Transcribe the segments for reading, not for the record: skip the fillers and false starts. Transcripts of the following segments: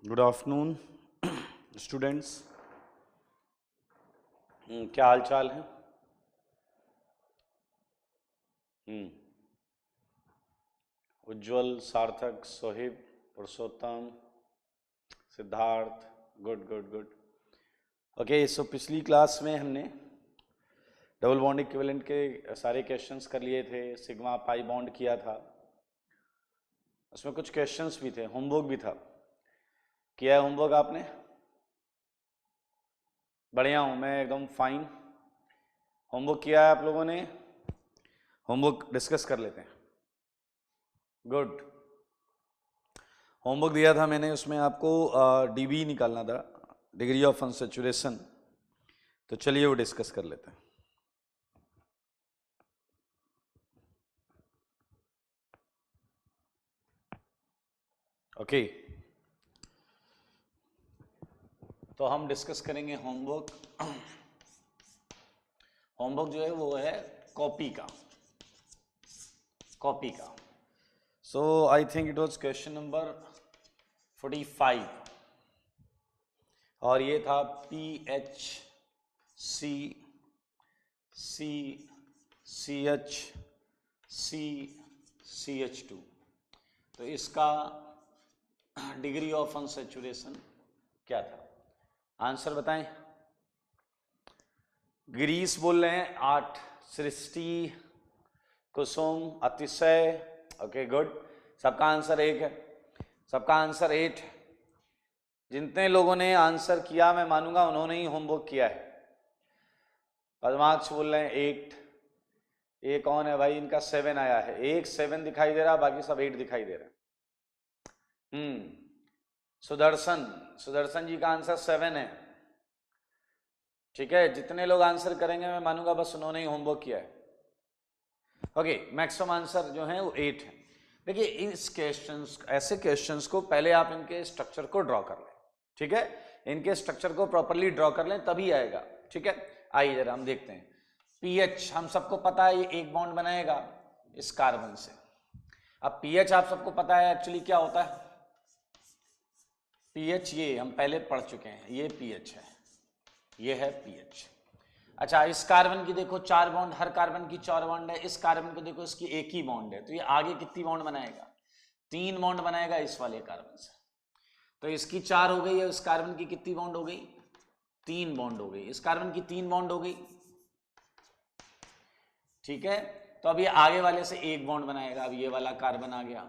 Good afternoon students. क्या हाल चाल है? Ujjwal, Sarthak, Sohib, Purushottam, Siddharth, good good good. Okay, so पिछली क्लास में हमने डबल बॉन्ड इक्विवेलेंट के सारे क्वेश्चंस कर लिए थे, सिग्मा पाई बॉन्ड किया था, उसमें कुछ क्वेश्चंस भी थे, होमवर्क भी था। किया है होमवर्क आपने? बढ़िया हूँ मैं, एकदम फाइन। होमवर्क किया है आप लोगों ने? होमवर्क डिस्कस कर लेते हैं। गुड। होमवर्क दिया था मैंने, उसमें आपको डीबी निकालना था, डिग्री ऑफ अनसैचुरेशन। तो चलिए वो डिस्कस कर लेते हैं। ओके, तो हम डिस्कस करेंगे होमवर्क। होमवर्क जो है वो है कॉपी का। So I think it was question number 45 और ये था PH C CH CH2। तो इसका डिग्री ऑफ अनसैचुरेशन क्या था? आंसर बताएं। ग्रीस बोल रहे हैं 8, सृष्टि, कुसुम, अतिशय। ओके गुड, सबका आंसर 1 है, सबका आंसर 8 है। जितने लोगों ने आंसर किया मैं मानूंगा उन्होंने ही होमवर्क किया है। पद्माक्ष बोल रहे हैं 8। ये कौन है भाई? इनका 7 आया है, एक 7 दिखाई दे रहा, बाकी सब 8 दिखाई दे रहा है। सुदर्शन जी का आंसर 7 है। ठीक है, जितने लोग आंसर करेंगे मैं मानूंगा बस उन्होंने ही होमवर्क किया है। ओके, मैक्सिमम आंसर जो है वो 8 है। देखिए इस क्वेश्चंस, ऐसे क्वेश्चंस को पहले आप इनके स्ट्रक्चर को ड्रॉ कर लें। ठीक है, इनके स्ट्रक्चर को प्रॉपर्ली ड्रॉ कर लें तभी आएगा। ठीक है, आइए जरा हम देखते हैं। पीएच हम सबको पता है, ये एक बॉन्ड बनाएगा इस कार्बन से। अब पीएच आप सबको पता है एक्चुअली क्या होता है। पीएच ये हम पहले पढ़ चुके हैं, ये पीएच है, ये है पीएच। अच्छा, इस कार्बन की देखो 4 बॉन्ड, हर कार्बन की 4 बॉन्ड है। इस कार्बन को देखो, इसकी एक ही बॉन्ड है, तो ये आगे कितनी बॉन्ड बनाएगा? 3 बॉन्ड बनाएगा इस वाले कार्बन से। तो इसकी 4 हो गई है, इस कार्बन की कितनी बॉन्ड हो गई? 3 बॉन्ड हो गई, इस कार्बन की 3 बॉन्ड हो गई। ठीक है, तो अब ये आगे वाले से एक बॉन्ड बनाएगा। अब ये वाला कार्बन आ गया,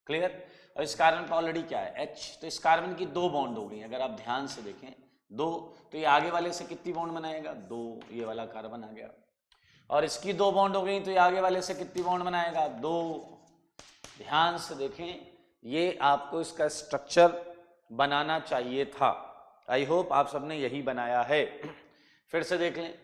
क्लियर। और इस कार्बन पर ऑलरेडी क्या है? H, तो इस कार्बन की 2 बॉन्ड हो गई। अगर आप ध्यान से देखें 2, तो ये आगे वाले से कितनी बॉन्ड बनाएगा? 2, ये वाला कार्बन आ गया। और इसकी 2 बॉन्ड हो गई, तो ये आगे वाले से कितनी बॉन्ड बनाएगा? 2। ध्यान से देखें, ये आपको इसका स्ट्रक्चर बनाना चाहिए था। आई होप आप सबने यही बनाया है। फिर से देख लें,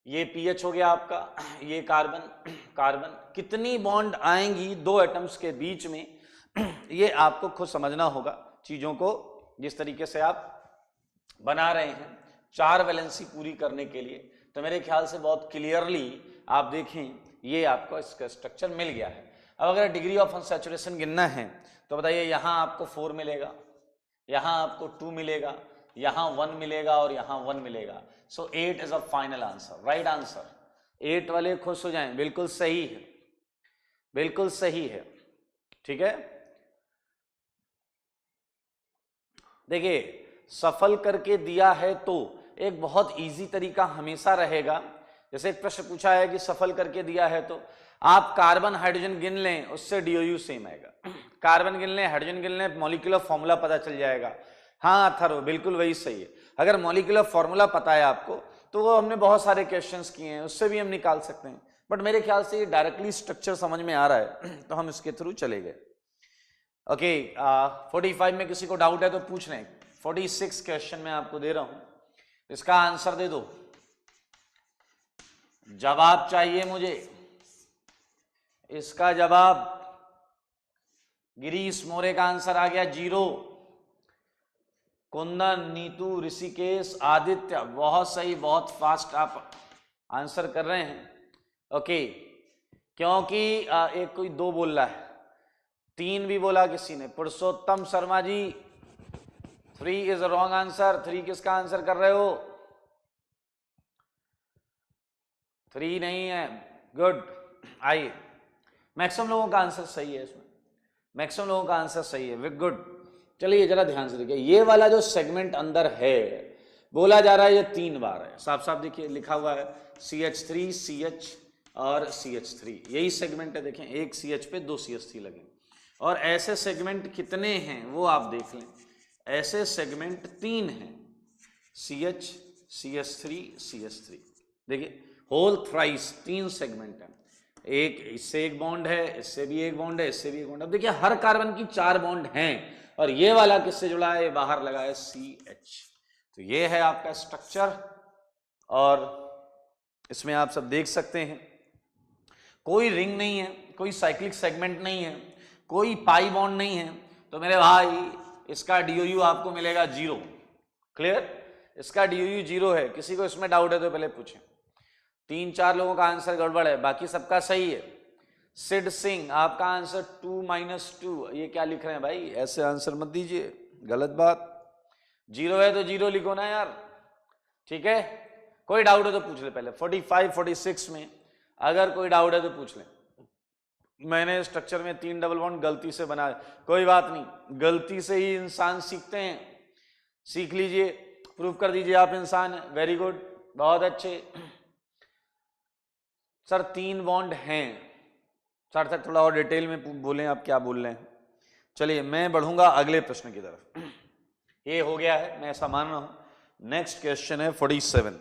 ये पीएच हो गया आपका, ये कार्बन कितनी बॉन्ड आएंगी 2 एटम्स के बीच में, ये आपको खुद समझना होगा चीजों को, जिस तरीके से आप बना रहे हैं 4 वैलेंसी पूरी करने के लिए। तो मेरे ख्याल से बहुत क्लियरली आप देखें, ये आपको इसका स्ट्रक्चर मिल गया है। अब अगर डिग्री ऑफ अनसैचुरेशन गिनना है तो बताइए, यहां आपको 4 मिलेगा, यहां आपको 2 मिलेगा, यहां 1 मिलेगा और यहां 1 मिलेगा। सो 8 is a final answer, right answer. 8 वाले खुश हो जाएं, बिल्कुल सही है, बिल्कुल सही है। ठीक है, देखिए सफल करके दिया है तो एक बहुत इजी तरीका हमेशा रहेगा। जैसे एक प्रश्न पूछा है कि सफल करके दिया है, तो आप कार्बन हाइड्रोजन गिन लें, उससे डीओयू सेम आएगा। कार्बन गिन लें, हाइड्रोजन गिन लें, मॉलिक्यूलर फॉर्मूला पता चल जाएगा। हाँ अथर्व, बिल्कुल वही सही है। अगर मॉलिक्यूलर फॉर्मूला पता है आपको तो वो हमने बहुत सारे क्वेश्चंस किए हैं, उससे भी हम निकाल सकते हैं। बट मेरे ख्याल से ये डायरेक्टली स्ट्रक्चर समझ में आ रहा है तो हम इसके थ्रू चले गए। ओके, 45 में किसी को डाउट है तो पूछ लें। 46 क्वेश्चन मैं आपको दे रहा हूं, इसका आंसर दे दो। जवाब चाहिए मुझे, इसका जवाब। गिरीश मोरे का आंसर आ गया 0। कुंदन, नीतू, ऋषिकेश, आदित्य, बहुत सही, बहुत फास्ट आप आंसर कर रहे हैं। ओके, क्योंकि एक कोई 2 बोल रहा है, 3 भी बोला किसी ने। Purushottam Sharma ji 3 is wrong answer. 3 किसका आंसर कर रहे हो? 3 नहीं है। गुड। आइए, मैक्सिमम लोगों का आंसर सही है इसमें, मैक्सिमम लोगों का आंसर सही है। Very good. चलिए जरा ध्यान से देखिए, ये वाला जो सेगमेंट अंदर है बोला जा रहा है ये 3 बार है। साफ साफ देखिए लिखा हुआ है CH3 CH और CH3, यही सेगमेंट है। देखें, एक CH पे 2 CH3 लगे। और ऐसे सेगमेंट कितने हैं वो आप देख लें। ऐसे सेगमेंट 3 हैं, CH CH3 CH3। देखिए होल थ्राइस 3 सेगमेंट है। एक इससे एक बॉन्ड है, इससे भी एक बॉन्ड है, इससे भी एक बॉन्ड है। अब देखिए हर कार्बन की 4 बॉन्ड हैं और ये वाला किससे जुड़ा है? बाहर लगा है CH। तो ये है आपका स्ट्रक्चर और इसमें आप सब देख सकते हैं कोई रिंग नहीं है, कोई साइक्लिक सेगमेंट नहीं है, कोई पाई बॉन्ड नहीं है। तो मेरे भाई इसका DOU आपको मिलेगा 0। क्लियर? इसका DOU 0 है। किसी को इसमें डाउट है तो पहले पूछें। 3-4 लोगों का आंसर गड़बड़ है, बाकी सबका सही है। सिड सिंह आपका आंसर 2-2। ये क्या लिख रहे हैं भाई? ऐसे आंसर मत दीजिए, गलत बात। 0 है तो 0 लिखो ना यार, ठीक है? कोई डाउट है तो पूछ ले पहले। 45-46 में अगर कोई डाउट है तो पूछ ले। मैंने स्ट्रक्चर में 3 डबल बॉन्ड गलती से बनाया, कोई बात नहीं, गलती से ही इंसान सीखते हैं। सीख लीजिए, प्रूव कर दीजिए आप इंसान है। वेरी गुड, बहुत अच्छे। सर 3 बॉन्ड हैं। सर थोड़ा और डिटेल में बोलें, आप क्या बोल रहे हैं। चलिए मैं बढ़ूंगा अगले प्रश्न की तरफ। ये हो गया है, मैं ऐसा मान रहा हूं। नेक्स्ट क्वेश्चन है 47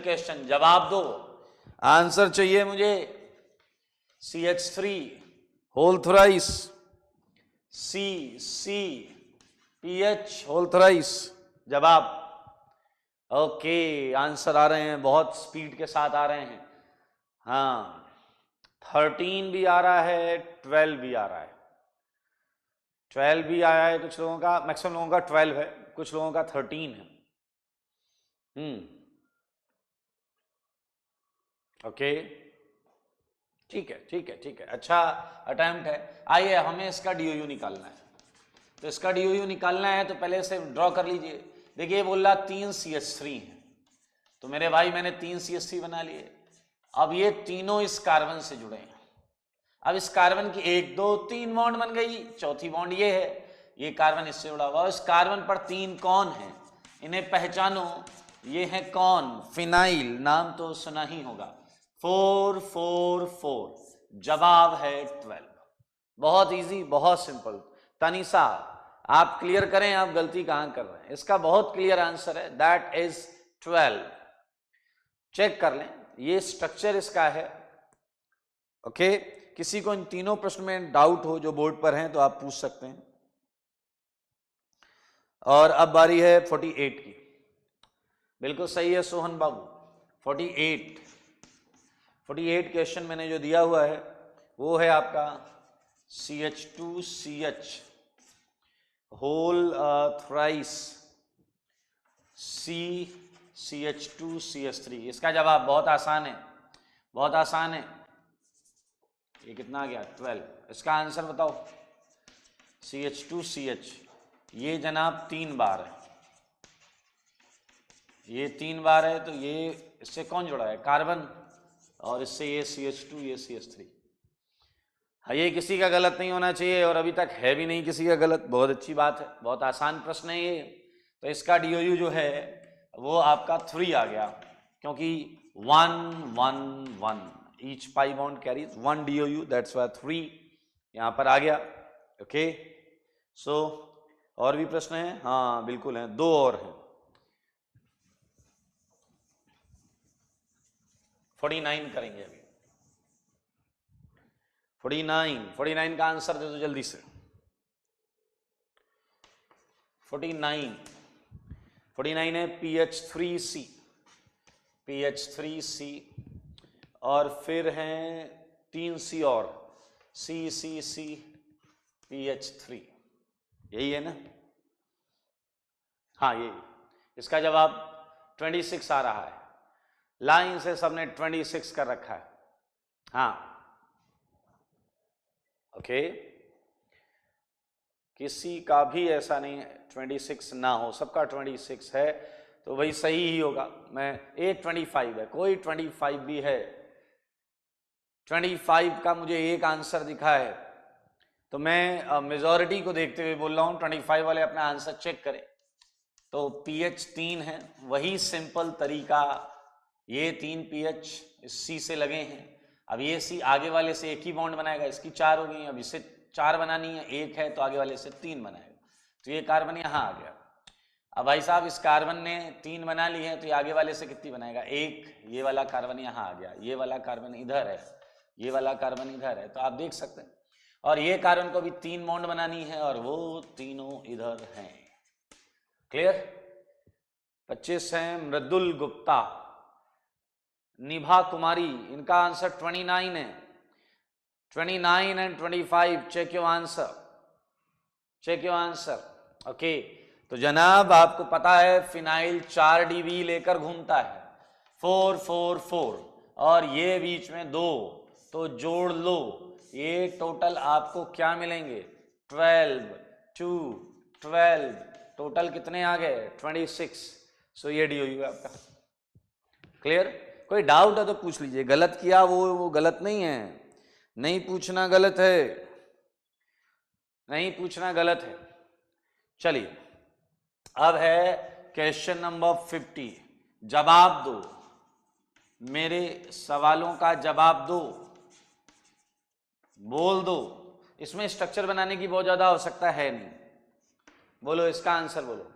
क्वेश्चन। जवाब दो, आंसर चाहिए मुझे। CH3 whole thrice, CH whole thrice. जवाब ओके, आंसर आ रहे हैं, बहुत स्पीड के साथ आ रहे हैं। हाँ, 13 भी आ रहा है, 12 भी आ रहा है। 12 भी आया है कुछ लोगों का, मैक्सिमम लोगों का 12 है, कुछ लोगों का 13 है। ओके, ठीक है, ठीक है, ठीक है, अच्छा अटेम्प्ट है। आइए हमें इसका DOU निकालना है। तो इसका DOU निकालना है तो पहले से ड्रॉ कर लीजिए। देखिए बोल रहा 3 CH3 है, तो मेरे भाई मैंने 3 CH3 बना लिए। अब ये तीनों इस कार्बन से जुड़े हैं। अब इस कार्बन की 1 2 3 बॉन्ड बन गई, चौथी बॉन्ड ये है, ये कार्बन इससे जुड़ा हुआ। इस कार्बन पर 3 कौन है, इन्हें पहचानो। ये है कौन? फिनाइल, नाम तो सुना ही होगा। 4 4 4, जवाब है 12। बहुत इजी, बहुत सिंपल। तनिषा आप क्लियर करें, आप गलती कहां कर रहे हैं। इसका बहुत क्लियर आंसर है, दैट इज 12। चेक कर लें, ये स्ट्रक्चर इसका है। ओके, किसी को इन तीनों प्रश्न में डाउट हो जो बोर्ड पर हैं तो आप पूछ सकते हैं। और अब बारी है 48 की। बिल्कुल सही है सोहन बाबू, 48 क्वेश्चन मैंने जो दिया हुआ है वो है आपका CH2CH होल थ्राइस CH2CH3। इसका जवाब बहुत आसान है, बहुत आसान है। ये कितना आ गया? 12। इसका आंसर बताओ। CH2CH, ये जनाब 3 बार है, ये 3 बार है। तो ये इससे कौन जुड़ा है? कार्बन। और इससे ये CH2, ये CH3। हाँ, ये किसी का गलत नहीं होना चाहिए और अभी तक है भी नहीं किसी का गलत। बहुत अच्छी बात है, बहुत आसान प्रश्न है ये। तो इसका DOU जो है वो आपका 3 आ गया, क्योंकि 1 1 1, each pi bond carries 1 DOU, that's why 3 यहां पर आ गया। ओके, सो और भी प्रश्न हैं? हाँ बिल्कुल हैं, 2 और हैं। 49 करेंगे अभी। 49 का आंसर दे दो जल्दी से। 49 है PH3C, और फिर हैं 3 C और C PH3, यही है ना? हाँ यही। इसका जवाब 26 आ रहा है, लाइन से सबने 26 कर रखा है। हाँ ओके, किसी का भी ऐसा नहीं है 26 ना हो, सबका 26 है, तो भाई सही ही होगा। मैं ए 25 है, कोई 25 भी है, 25 का मुझे एक आंसर दिखा है, तो मैं मेजॉरिटी को देखते हुए बोल रहा हूँ 25 वाले अपना आंसर चेक करें। तो पीएच 3 है, वही सिंपल तरीका, ये 3 पीएच सी से लगे हैं। अब ये सी आगे वाले से एक ही बॉन्ड बनाएगा, इसकी 4 हो गई, अब इसे 4 बनानी है, एक है तो आगे वाले से 3 बनाएगा, तो ये कार्बन यहाँ आ गया। अब भाई साहब इस कार्बन ने 3 बना ली है, तो ये आगे वाले से कितनी बनाएगा, एक, ये वाला कार्बन यहाँ आ गया, ये वाला कार्बन इधर है, ये वाला कार्बन इधर है, तो आप देख सकते हैं। और ये कार्बन को भी 3 बॉन्ड बनानी है और वो तीनों इधर हैं। क्लियर? 25 है मृदुल गुप्ता, निभा कुमारी, इनका आंसर 29 है। 29 and 25, check your answer, check your answer. Okay, तो जनाब आपको पता है फिनाइल 4 डीबी लेकर घूमता है, 4 4 4, और ये बीच में 2, तो जोड़ लो, ये टोटल आपको क्या मिलेंगे, 12 2 12, टोटल कितने आ गए, 26। सो ये डी होगा आपका। क्लियर? कोई डाउट है तो पूछ लीजिए, गलत किया वो गलत नहीं है, नहीं पूछना गलत है, नहीं पूछना गलत है। चलिए अब है क्वेश्चन नंबर 50, जवाब दो, मेरे सवालों का जवाब दो, बोल दो। इसमें स्ट्रक्चर बनाने की बहुत ज्यादा आवश्यकता है नहीं, बोलो इसका आंसर बोलो।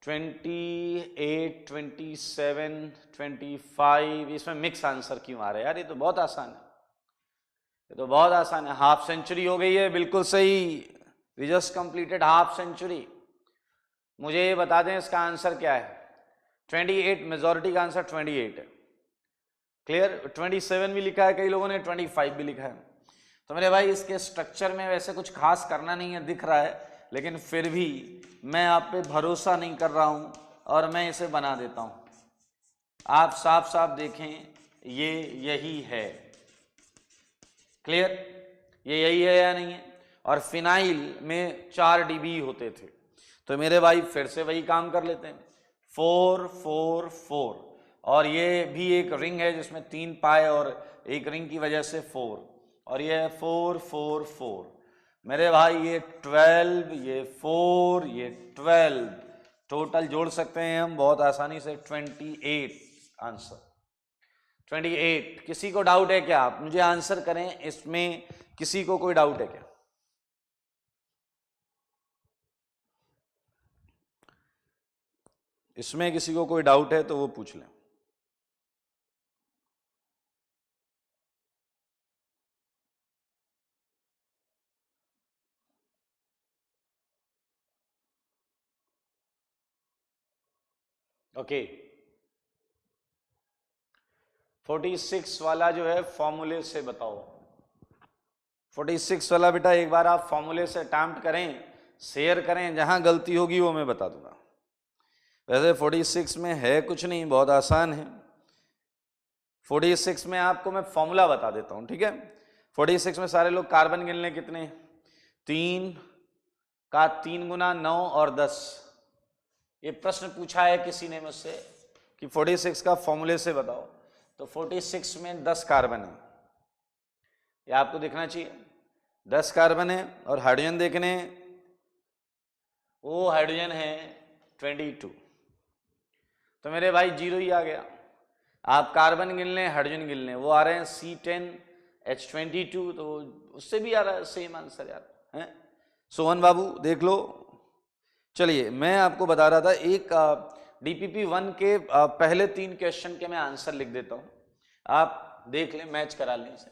28 27 25, इसमें मिक्स आंसर क्यों आ रहा है यार, ये तो बहुत आसान है, ये तो बहुत आसान है। हाफ सेंचुरी हो गई है, बिल्कुल सही, we just completed half century. मुझे ये बता दें इसका आंसर क्या है, 28, मेजॉरिटी का आंसर 28 है। क्लियर? 27 भी लिखा है, कई लोगों ने 25 भी लिखा है। तो मेरे भाई इसके स्ट्रक्चर में वैसे कुछ खास करना नहीं है, दिख रहा है, लेकिन फिर भी मैं आप पे भरोसा नहीं कर रहा हूं और मैं इसे बना देता हूं। आप साफ साफ देखें, ये यही है। क्लियर? ये यही है या नहीं है? और फिनाइल में 4 डीबी होते थे, तो मेरे भाई फिर से वही काम कर लेते हैं, 4 4 4, और ये भी एक रिंग है जिसमें 3 पाए और एक रिंग की वजह से 4, और ये 4 4 4, मेरे भाई ये 12, ये 4, ये 12, टोटल जोड़ सकते हैं हम बहुत आसानी से, 28 आंसर, 28। किसी को डाउट है क्या? आप मुझे आंसर करें, इसमें किसी को कोई डाउट है क्या? इसमें किसी को कोई डाउट है तो वो पूछ लें। ओके, 46 वाला जो है फॉर्मूले से बताओ। 46 वाला बेटा एक बार आप फॉर्मूले से अटेम्प्ट करें, शेयर करें, जहां गलती होगी वो मैं बता दूंगा। वैसे 46 में है कुछ नहीं, बहुत आसान है। 46 में आपको मैं फॉर्मूला बता देता हूं, ठीक है। 46 में सारे लोग कार्बन गिन लें, कितने, 3 का 3 गुना 9 और 10। ये प्रश्न पूछा है किसी ने मुझसे कि 46 का फॉर्मूले से बताओ, तो 46 में 10 कार्बन है, ये आपको दिखना चाहिए, 10 कार्बन है, और हाइड्रोजन देखने, वो हाइड्रोजन है 22, तो मेरे भाई 0 ही आ गया। आप कार्बन गिन लें, हाइड्रोजन गिन लें, वो आ रहे हैं C10 H22, तो उससे भी आ रहा है सेम आंसर यार, हैं? सोहन बाबू देख लो। चलिए मैं आपको बता रहा था, एक DPP 1 के पहले 3 क्वेश्चन के मैं आंसर लिख देता हूं, आप देख लें, मैच करा लें इसे।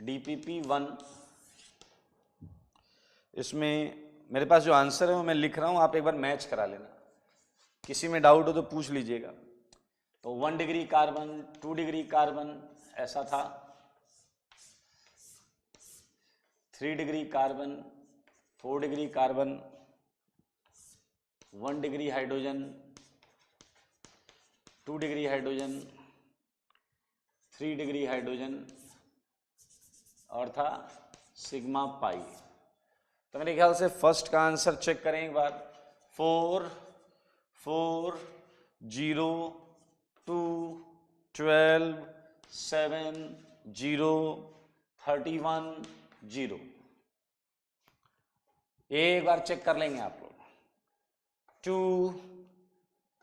DPP 1, इसमें मेरे पास जो आंसर है वो मैं लिख रहा हूं, आप एक बार मैच करा लेना, किसी में डाउट हो तो पूछ लीजिएगा। तो 1 डिग्री कार्बन, 2 डिग्री कार्बन ऐसा था, 3 degree carbon, 4 degree carbon, 1 degree hydrogen, 2 degree hydrogen, 3 degree hydrogen और था सिग्मा पाई। तो मेरे ख्याल से फर्स्ट का आंसर चेक करें एक बार। 4 4 0 2 12 7 0 31 0। एक बार चेक कर लेंगे आप लोग। 2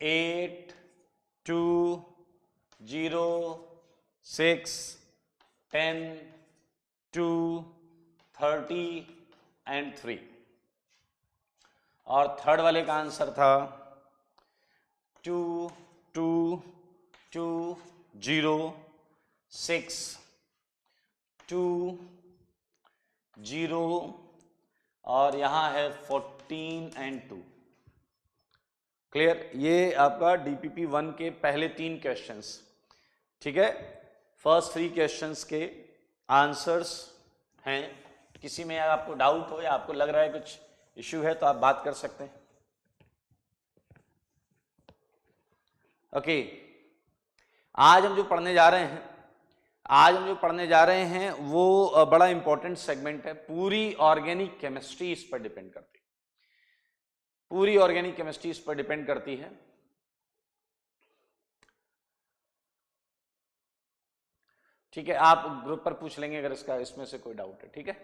8 2 0 6 10 2 30 एंड 3। और थर्ड वाले का आंसर था 2 2 2 0 6 2 0 और यहां है 14 एंड 2। क्लियर? ये आपका डीपीपी 1 के पहले 3 क्वेश्चंस, ठीक है। फर्स्ट 3 क्वेश्चंस के आंसर्स हैं। किसी में अगर आपको डाउट हो या आपको लग रहा है कुछ इश्यू है तो आप बात कर सकते हैं। ओके, आज हम जो पढ़ने जा रहे हैं वो बड़ा इंपॉर्टेंट सेगमेंट है। पूरी ऑर्गेनिक केमिस्ट्री इस पर डिपेंड करती है। पूरी ऑर्गेनिक केमिस्ट्री इस पर डिपेंड करती है। ठीक है, आप ग्रुप पर पूछ लेंगे अगर इसमें से कोई डाउट है। ठीक है,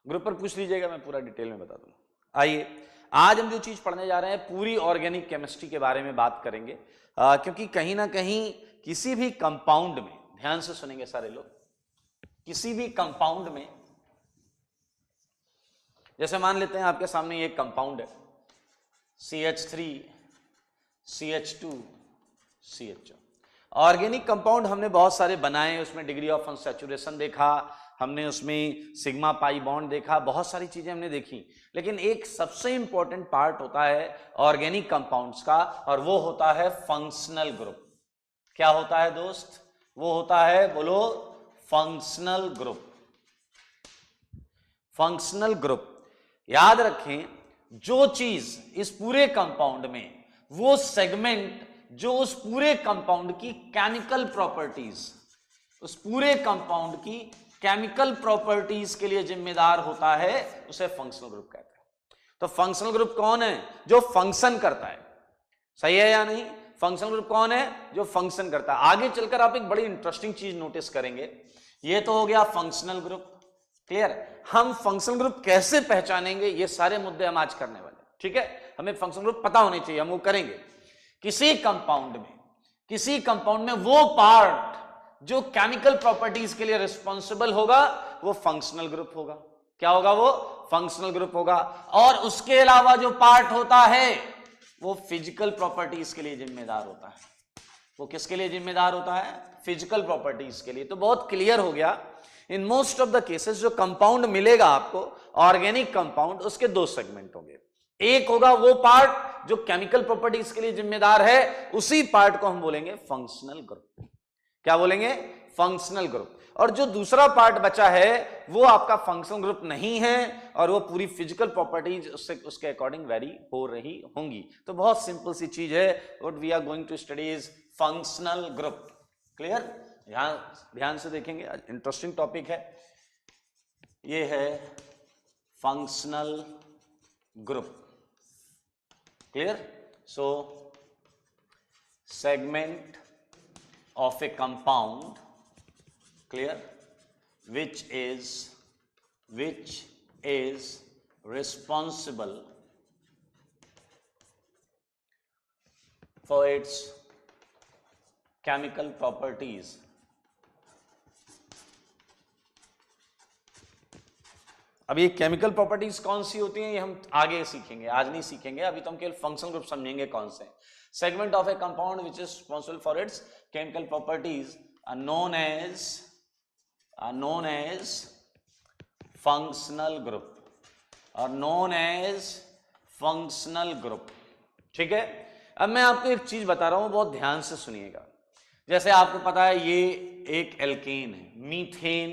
ग्रुप पर पूछ लीजिएगा, मैं पूरा डिटेल में बता दूंगा। आइए, आज हम जो चीज पढ़ने जा रहे हैं पूरी ऑर्गेनिक केमिस्ट्री के बारे में बात करेंगे, क्योंकि कहीं ना कहीं किसी भी कंपाउंड में, ध्यान से सुनेंगे सारे लोग, किसी भी कंपाउंड में, जैसे मान लेते हैं आपके सामने ये कंपाउंड है CH3 CH2 CH2। Organic compound हमने बहुत सारे बनाए, उसमें डिग्री ऑफ अनसैचुरेशन देखा हमने, उसमें सिग्मा पाई बॉन्ड देखा, बहुत सारी चीजें हमने देखी। लेकिन एक सबसे इंपॉर्टेंट पार्ट होता है ऑर्गेनिक कंपाउंड्स का, और वो होता है फंक्शनल ग्रुप। क्या होता है दोस्त? वो होता है, बोलो, फंक्शनल ग्रुप। Functional group. याद रखें, जो चीज इस पूरे कंपाउंड में, वो सेगमेंट जो उस पूरे कंपाउंड की केमिकल प्रॉपर्टीज, उस पूरे कंपाउंड की केमिकल प्रॉपर्टीज के लिए जिम्मेदार होता है, उसे फंक्शनल ग्रुप कहते हैं। तो फंक्शनल ग्रुप कौन है? जो फंक्शन करता है। सही है या नहीं? फंक्शनल ग्रुप कौन है? जो फंक्शन करता है। आगे चलकर आप एक बड़ी इंटरेस्टिंग चीज नोटिस करेंगे। ये तो हो गया फंक्शनल ग्रुप। क्लियर? हम फंक्शनल ग्रुप कैसे पहचानेंगे, ये सारे मुद्दे हम आज करने वाले। ठीक है, हमें फंक्शनल ग्रुप पता होने चाहिए, हम वो करेंगे। किसी कंपाउंड में वो पार्ट जो केमिकल प्रॉपर्टीज के लिए रिस्पॉन्सिबल होगा, वो फंक्शनल ग्रुप होगा। क्या होगा? वो फंक्शनल ग्रुप होगा। और उसके अलावा जो पार्ट होता है, वो फिजिकल प्रॉपर्टीज के लिए जिम्मेदार होता है। वो किसके लिए जिम्मेदार होता है? फिजिकल प्रॉपर्टीज के लिए। तो बहुत क्लियर हो गया, in most of the cases जो कंपाउंड मिलेगा आपको ऑर्गेनिक कंपाउंड, उसके 2 सेगमेंट होंगे। एक होगा वो पार्ट जो केमिकल प्रॉपर्टीज के लिए जिम्मेदार है, उसी पार्ट को हम बोलेंगे फंक्शनल ग्रुप। क्या बोलेंगे? Functional group. और जो दूसरा पार्ट बचा है, वो आपका फंक्शनल ग्रुप नहीं है, और वो पूरी फिजिकल प्रॉपर्टीज उसके अकॉर्डिंग वेरी हो रही होंगी। तो बहुत सिंपल सी चीज है, what we are going to study is functional group. Clear? ध्यान से देखेंगे, इंटरेस्टिंग टॉपिक है। ये है functional group. Clear? So segment of a compound, clear, which is responsible for its chemical properties. अब ये केमिकल प्रॉपर्टीज कौन सी होती हैं, ये हम आगे सीखेंगे, आज नहीं सीखेंगे। अभी तो हम केवल फंक्शनल ग्रुप समझेंगे कौन से। Segment of a compound which is responsible for its chemical properties are known as functional group, और नोन एज फंक्शनल ग्रुप। ठीक है, अब मैं आपको एक चीज बता रहा हूं, बहुत ध्यान से सुनिएगा। जैसे आपको पता है ये एक एल्केन है, मीथेन,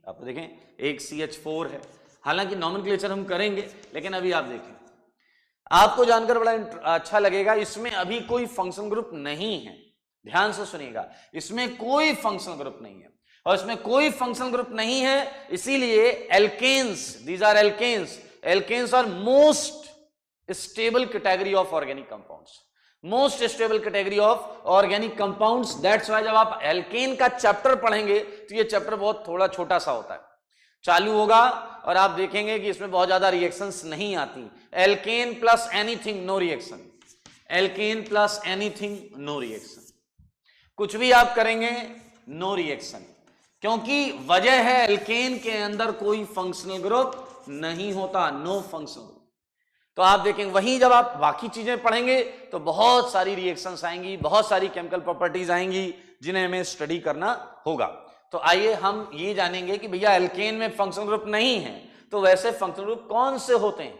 आप देखें एक CH4 है। हालांकि नॉमेनक्लेचर हम करेंगे, लेकिन अभी आप देखें, आपको जानकर बड़ा अच्छा लगेगा, इसमें अभी कोई फंक्शन ग्रुप नहीं है, ध्यान से सुनिएगा, इसमें कोई फंक्शन ग्रुप नहीं है, और इसमें कोई फंक्शन ग्रुप नहीं है, इसीलिए alkanes, these are alkanes, alkanes are most stable category of organic compounds, most stable category of organic compounds. That's why जब आप एल्केन का चैप्टर पढ़ेंगे तो ये चैप्टर बहुत थोड़ा छोटा सा होता है, चालू होगा और आप देखेंगे कि इसमें बहुत ज्यादा रिएक्शंस नहीं आती। Alkane plus anything no reaction, alkane plus anything no reaction, कुछ भी आप करेंगे नो रिएक्शन, क्योंकि वजह है एल्केन के अंदर कोई फंक्शनल ग्रुप नहीं होता, नो फंक्शनल ग्रुप। तो आप देखेंगे वहीं जब आप बाकी चीजें पढ़ेंगे तो बहुत सारी रिएक्शंस आएंगी, बहुत सारी केमिकल प्रॉपर्टीज आएंगी जिन्हें हमें स्टडी करना होगा। तो आइए हम ये जानेंगे कि भैया एल्केन में फंक्शनल ग्रुप नहीं है तो वैसे फंक्शनल ग्रुप कौन से होते हैं।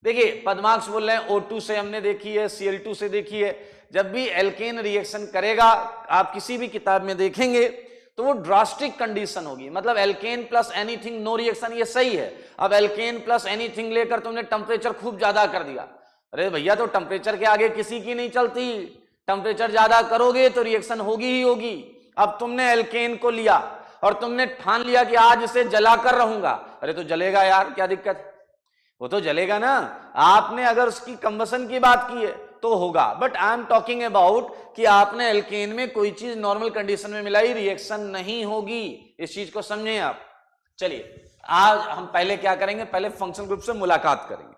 देखिए पद्माक्ष बोल रहे हैं O2 से हमने देखी है, Cl2 से देखी है। जब भी एल्केन रिएक्शन करेगा आप किसी भी किताब में देखेंगे तो वो ड्रास्टिक कंडीशन होगी, मतलब alkane plus anything no reaction, ये सही है। अब एल्केन प्लस एनीथिंग लेकर तुमने टेम्परेचर खूब ज्यादा कर दिया, अरे भैया तो टेम्परेचर के आगे किसी की नहीं चलती, टेम्परेचर ज्यादा करोगे तो रिएक्शन होगी ही होगी। अब तुमने एल्केन को लिया और तुमने ठान लिया कि आज इसे जलाकर रहूंगा, अरे तो जलेगा यार, क्या दिक्कत है, वो तो जलेगा ना। आपने अगर उसकी कंबसन की बात की है तो होगा, but I am talking about कि आपने एल्केन में कोई चीज नॉर्मल कंडीशन में मिलाई, रिएक्शन नहीं होगी, इस चीज को समझें आप। चलिए आज हम पहले क्या करेंगे, पहले फंक्शन ग्रुप से मुलाकात करेंगे।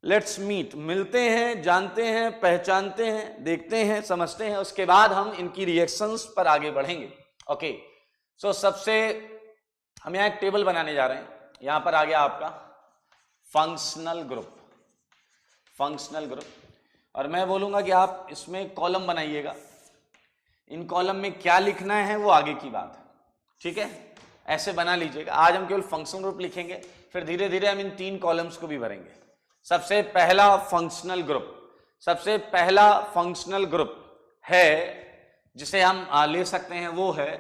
लेट्स मीट, मिलते हैं, जानते हैं, पहचानते हैं, देखते हैं, समझते हैं, उसके बाद हम इनकी रिएक्शंस पर आगे बढ़ेंगे। ओके सो सबसे हम यहां एक टेबल बनाने जा रहे हैं, यहां पर आ गया आपका फंक्शनल ग्रुप, फंक्शनल ग्रुप, और मैं बोलूंगा कि आप इसमें कॉलम बनाइएगा, इन कॉलम में क्या लिखना है वो आगे की बात है, ठीक है, ऐसे बना लीजिएगा। आज हम केवल फंक्शनल ग्रुप लिखेंगे, फिर धीरे धीरे हम इन 3 कॉलम्स को भी भरेंगे। सबसे पहला फंक्शनल ग्रुप, सबसे पहला फंक्शनल ग्रुप है जिसे हम ले सकते हैं वो है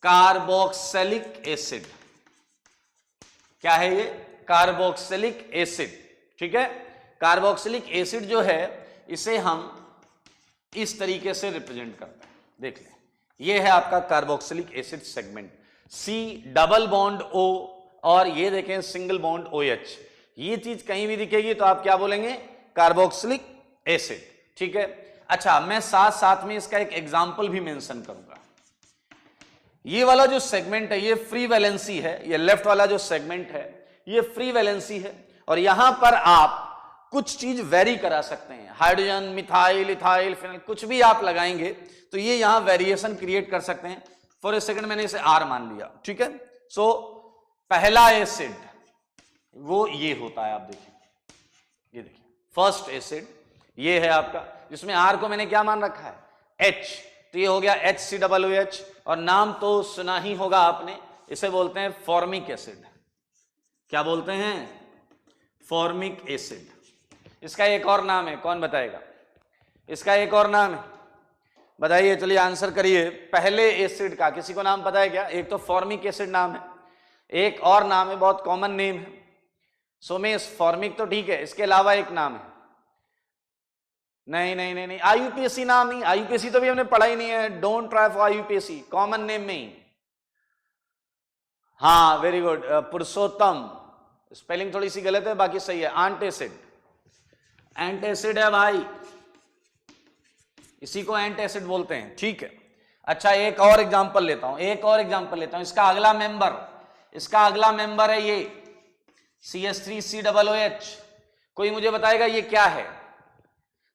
कार्बोक्सिलिक एसिड। क्या है ये, कार्बोक्सिलिक एसिड, ठीक है। कार्बोक्सिलिक एसिड जो है इसे हम इस तरीके से रिप्रेजेंट करते हैं, देख लें, ये है आपका carboxylic acid segment, C double bond O और ये देखें सिंगल बॉन्ड OH। ये चीज कहीं भी दिखेगी तो आप क्या बोलेंगे, कार्बोक्सिलिक एसिड, ठीक है। अच्छा मैं साथ साथ में इसका एक एग्जांपल भी मेंशन करूंगा। ये वाला जो सेगमेंट है ये फ्री वैलेंसी है, ये लेफ्ट वाला जो सेगमेंट है ये फ्री वैलेंसी है, और यहां पर आप कुछ चीज वेरी करा सकते हैं, हाइड्रोजन, मिथाइल, इथाइल, फिनाइल, कुछ भी आप लगाएंगे तो ये यहां वेरिएशन क्रिएट कर सकते हैं। फॉर ए सेकंड मैंने इसे R मान लिया, ठीक है। सो पहला एसिड वो ये होता है, आप देखिए, ये देखिए फर्स्ट एसिड ये है आपका, जिसमें R को मैंने क्या मान रखा है, H, तो ये हो गया HCOOH, और नाम तो सुना ही होगा आपने, इसे बोलते हैं फॉर्मिक एसिड। क्या बोलते हैं, फॉर्मिक एसिड। इसका एक और नाम है, कौन बताएगा, इसका एक और नाम है, बताइए, चलिए आंसर करिए। पहले एसिड का किसी को नाम पता है क्या, एक तो फॉर्मिक एसिड नाम है, एक और नाम है, बहुत कॉमन नेम है, सोमेश, फॉर्मिक तो ठीक है, इसके अलावा एक नाम है, नहीं नहीं नहीं नहीं, IUPAC नाम नहीं, IUPAC तो भी हमने पढ़ा ही नहीं है, don't try for IUPAC, common name में ही, हाँ वेरी गुड, पुरुषोत्तम, स्पेलिंग थोड़ी सी गलत है बाकी सही है, एंटासिड, एंटासिड है भाई, इसी को एंटासिड बोलते हैं, ठीक है। अच्छा एक और एग्जांपल लेता हूं, एक और एग्जांपल लेता हूं, इसका अगला मेंबर, इसका अगला मेंबर है ये CH3COOH। कोई मुझे बताएगा ये क्या है,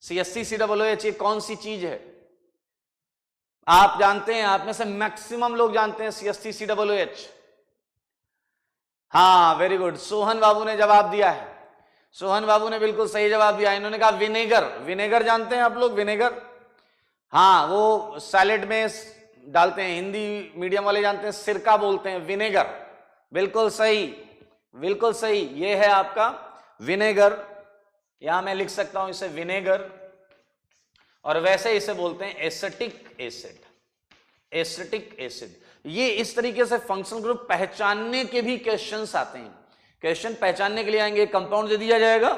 CH3COOH ये कौन सी चीज है, आप जानते हैं, आप में से मैक्सिमम लोग जानते हैं CH3COOH, हाँ वेरी गुड, सोहन बाबू ने जवाब दिया है, सोहन बाबू ने बिल्कुल सही जवाब दिया, इन्होंने कहा विनेगर। विनेगर जानते हैं आप लोग, विनेगर, हाँ वो सैलेड में डालते हैं, हिंदी मीडियम वाले जानते हैं, सिरका बोलते हैं, विनेगर, बिल्कुल सही, बिल्कुल सही, ये है आपका विनेगर, यहां मैं लिख सकता हूं इसे विनेगर, और वैसे इसे बोलते हैं एसिटिक एसिड, एसिटिक एसिड। ये इस तरीके से फंक्शनल ग्रुप पहचानने के भी क्वेश्चंस आते हैं, क्वेश्चन पहचानने के लिए आएंगे, कंपाउंड दे दिया जाएगा,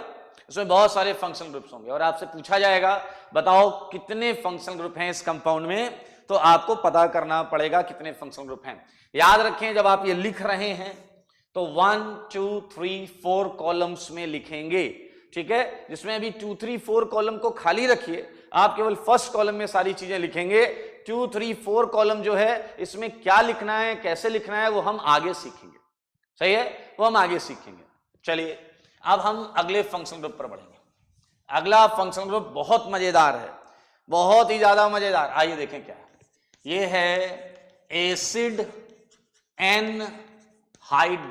इसमें बहुत सारे फंक्शनल ग्रुप्स होंगे और आपसे पूछा जाएगा बताओ कितने फंक्शनल ग्रुप हैं इस कंपाउंड में, तो आपको पता करना पड़ेगा कितने फंक्शनल ग्रुप हैं। याद रखें जब आप ये लिख रहे हैं तो 1 2 3 4 कॉलम्स में लिखेंगे, ठीक है, जिसमें अभी 2 3 4 कॉलम को खाली रखिए, आप केवल फर्स्ट कॉलम में सारी चीजें लिखेंगे। 2 3 4 कॉलम जो है इसमें क्या लिखना है, कैसे लिखना है, वो हम आगे सीखेंगे, सही है, वो हम आगे सीखेंगे। चलिए अब हम अगले फंक्शनल ग्रुप पर बढ़ेंगे। अगला फंक्शनल ग्रुप बहुत मजेदार है, बहुत ही ज्यादा मजेदार। आइए देखें क्या है। ये है एसिड एनहाइड्राइड।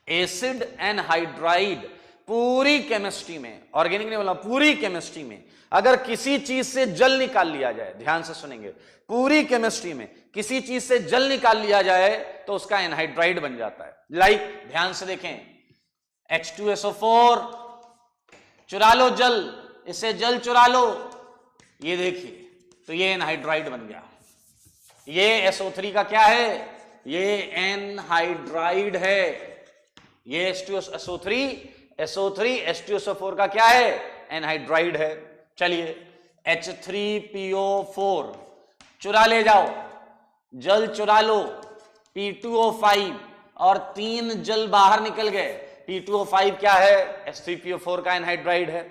एसिड एनहाइड्राइड पूरी केमिस्ट्री में, ऑर्गेनिक नहीं बोला, पूरी केमिस्ट्री में अगर किसी चीज से जल निकाल लिया जाए, ध्यान से सुनेंगे, पूरी केमिस्ट्री में किसी चीज से जल निकाल लिया जाए तो उसका एनहाइड्राइड बन जाता है। लाइक ध्यान से देखें, H2SO4, चुरा लो जल, इससे जल चुरा लो, ये देखिए, तो ये एनहाइड्राइड बन गया। ये SO3 का क्या है, ये एनहाइड्राइड है। ये H2SO3 H2SO4 का क्या है, एनहाइड्राइड है। चलिए H3PO4 चुरा ले जाओ, जल चुरा लो, P2O5 और 3 जल बाहर निकल गए। P2O5 क्या है, H3PO4 का एनहाइड्राइड है,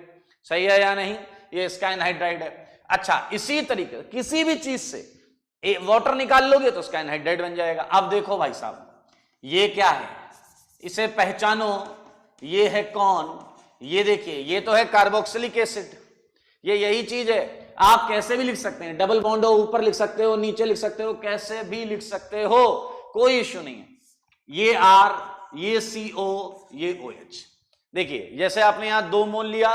सही है या नहीं, ये इसका एनहाइड्राइड है। अच्छा इसी तरीके किसी भी चीज से वाटर निकाल लोगे तो उसका एनहाइड्राइड बन जाएगा। अब देखो भाई साहब, ये क्या है, इसे पहचानो, ये है कौन, ये देखिए, ये तो है कार्बोक्सिलिक एसिड, ये यही चीज है। आप कैसे भी लिख सकते हैं, डबल बॉन्ड हो ऊपर लिख सकते हो, नीचे लिख सकते हो, कैसे भी लिख सकते हो, कोई इश्यू नहीं है। ये R, ये CO, ये OH। देखिए जैसे आपने यहां 2 मोल लिया,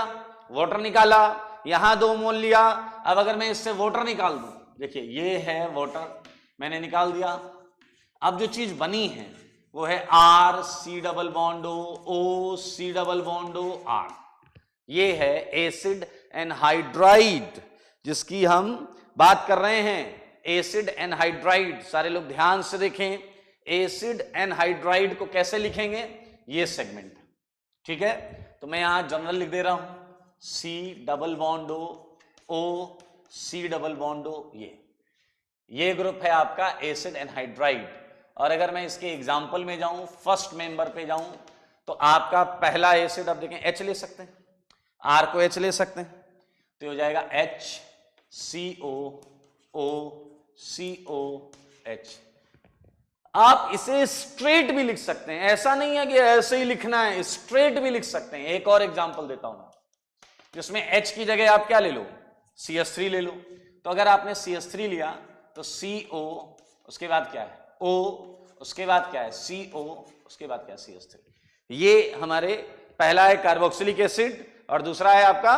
वाटर निकाला, यहां 2 मोल लिया, अब अगर मैं इससे वाटर निकाल दूं, देखिए ये है वाटर, मैंने निकाल दिया, अब जो चीज बनी है वो है RC double bond O C double bond R। ये है एसिड एनहाइड्राइड जिसकी हम बात कर रहे हैं, एसिड एनहाइड्राइड। सारे लोग ध्यान से देखें, एसिड एनहाइड्राइड को कैसे लिखेंगे, ये सेगमेंट, ठीक है, तो मैं यहां जनरल लिख दे रहा हूं, C double bond O C double bond O। ये ग्रुप है आपका एसिड एनहाइड्राइड। और अगर मैं इसके एग्जाम्पल में जाऊं, फर्स्ट मेंबर पे जाऊं, तो आपका पहला एसिड, आप देखें H ले सकते हैं, R को H ले सकते हैं, तो हो जाएगा HCOOCOH। आप इसे स्ट्रेट भी लिख सकते हैं, ऐसा नहीं है कि ऐसे ही लिखना है, स्ट्रेट भी लिख सकते हैं। एक और एग्जांपल देता हूं, जिसमें H की जगह आप क्या ले लो, CH3 ले लो। तो अगर आपने CH3 लिया तो CO, उसके बाद क्या है O, उसके बाद क्या है CO, उसके बाद क्या है CH3। ये हमारे पहला है कार्बोक्सिलिक एसिड और दूसरा है आपका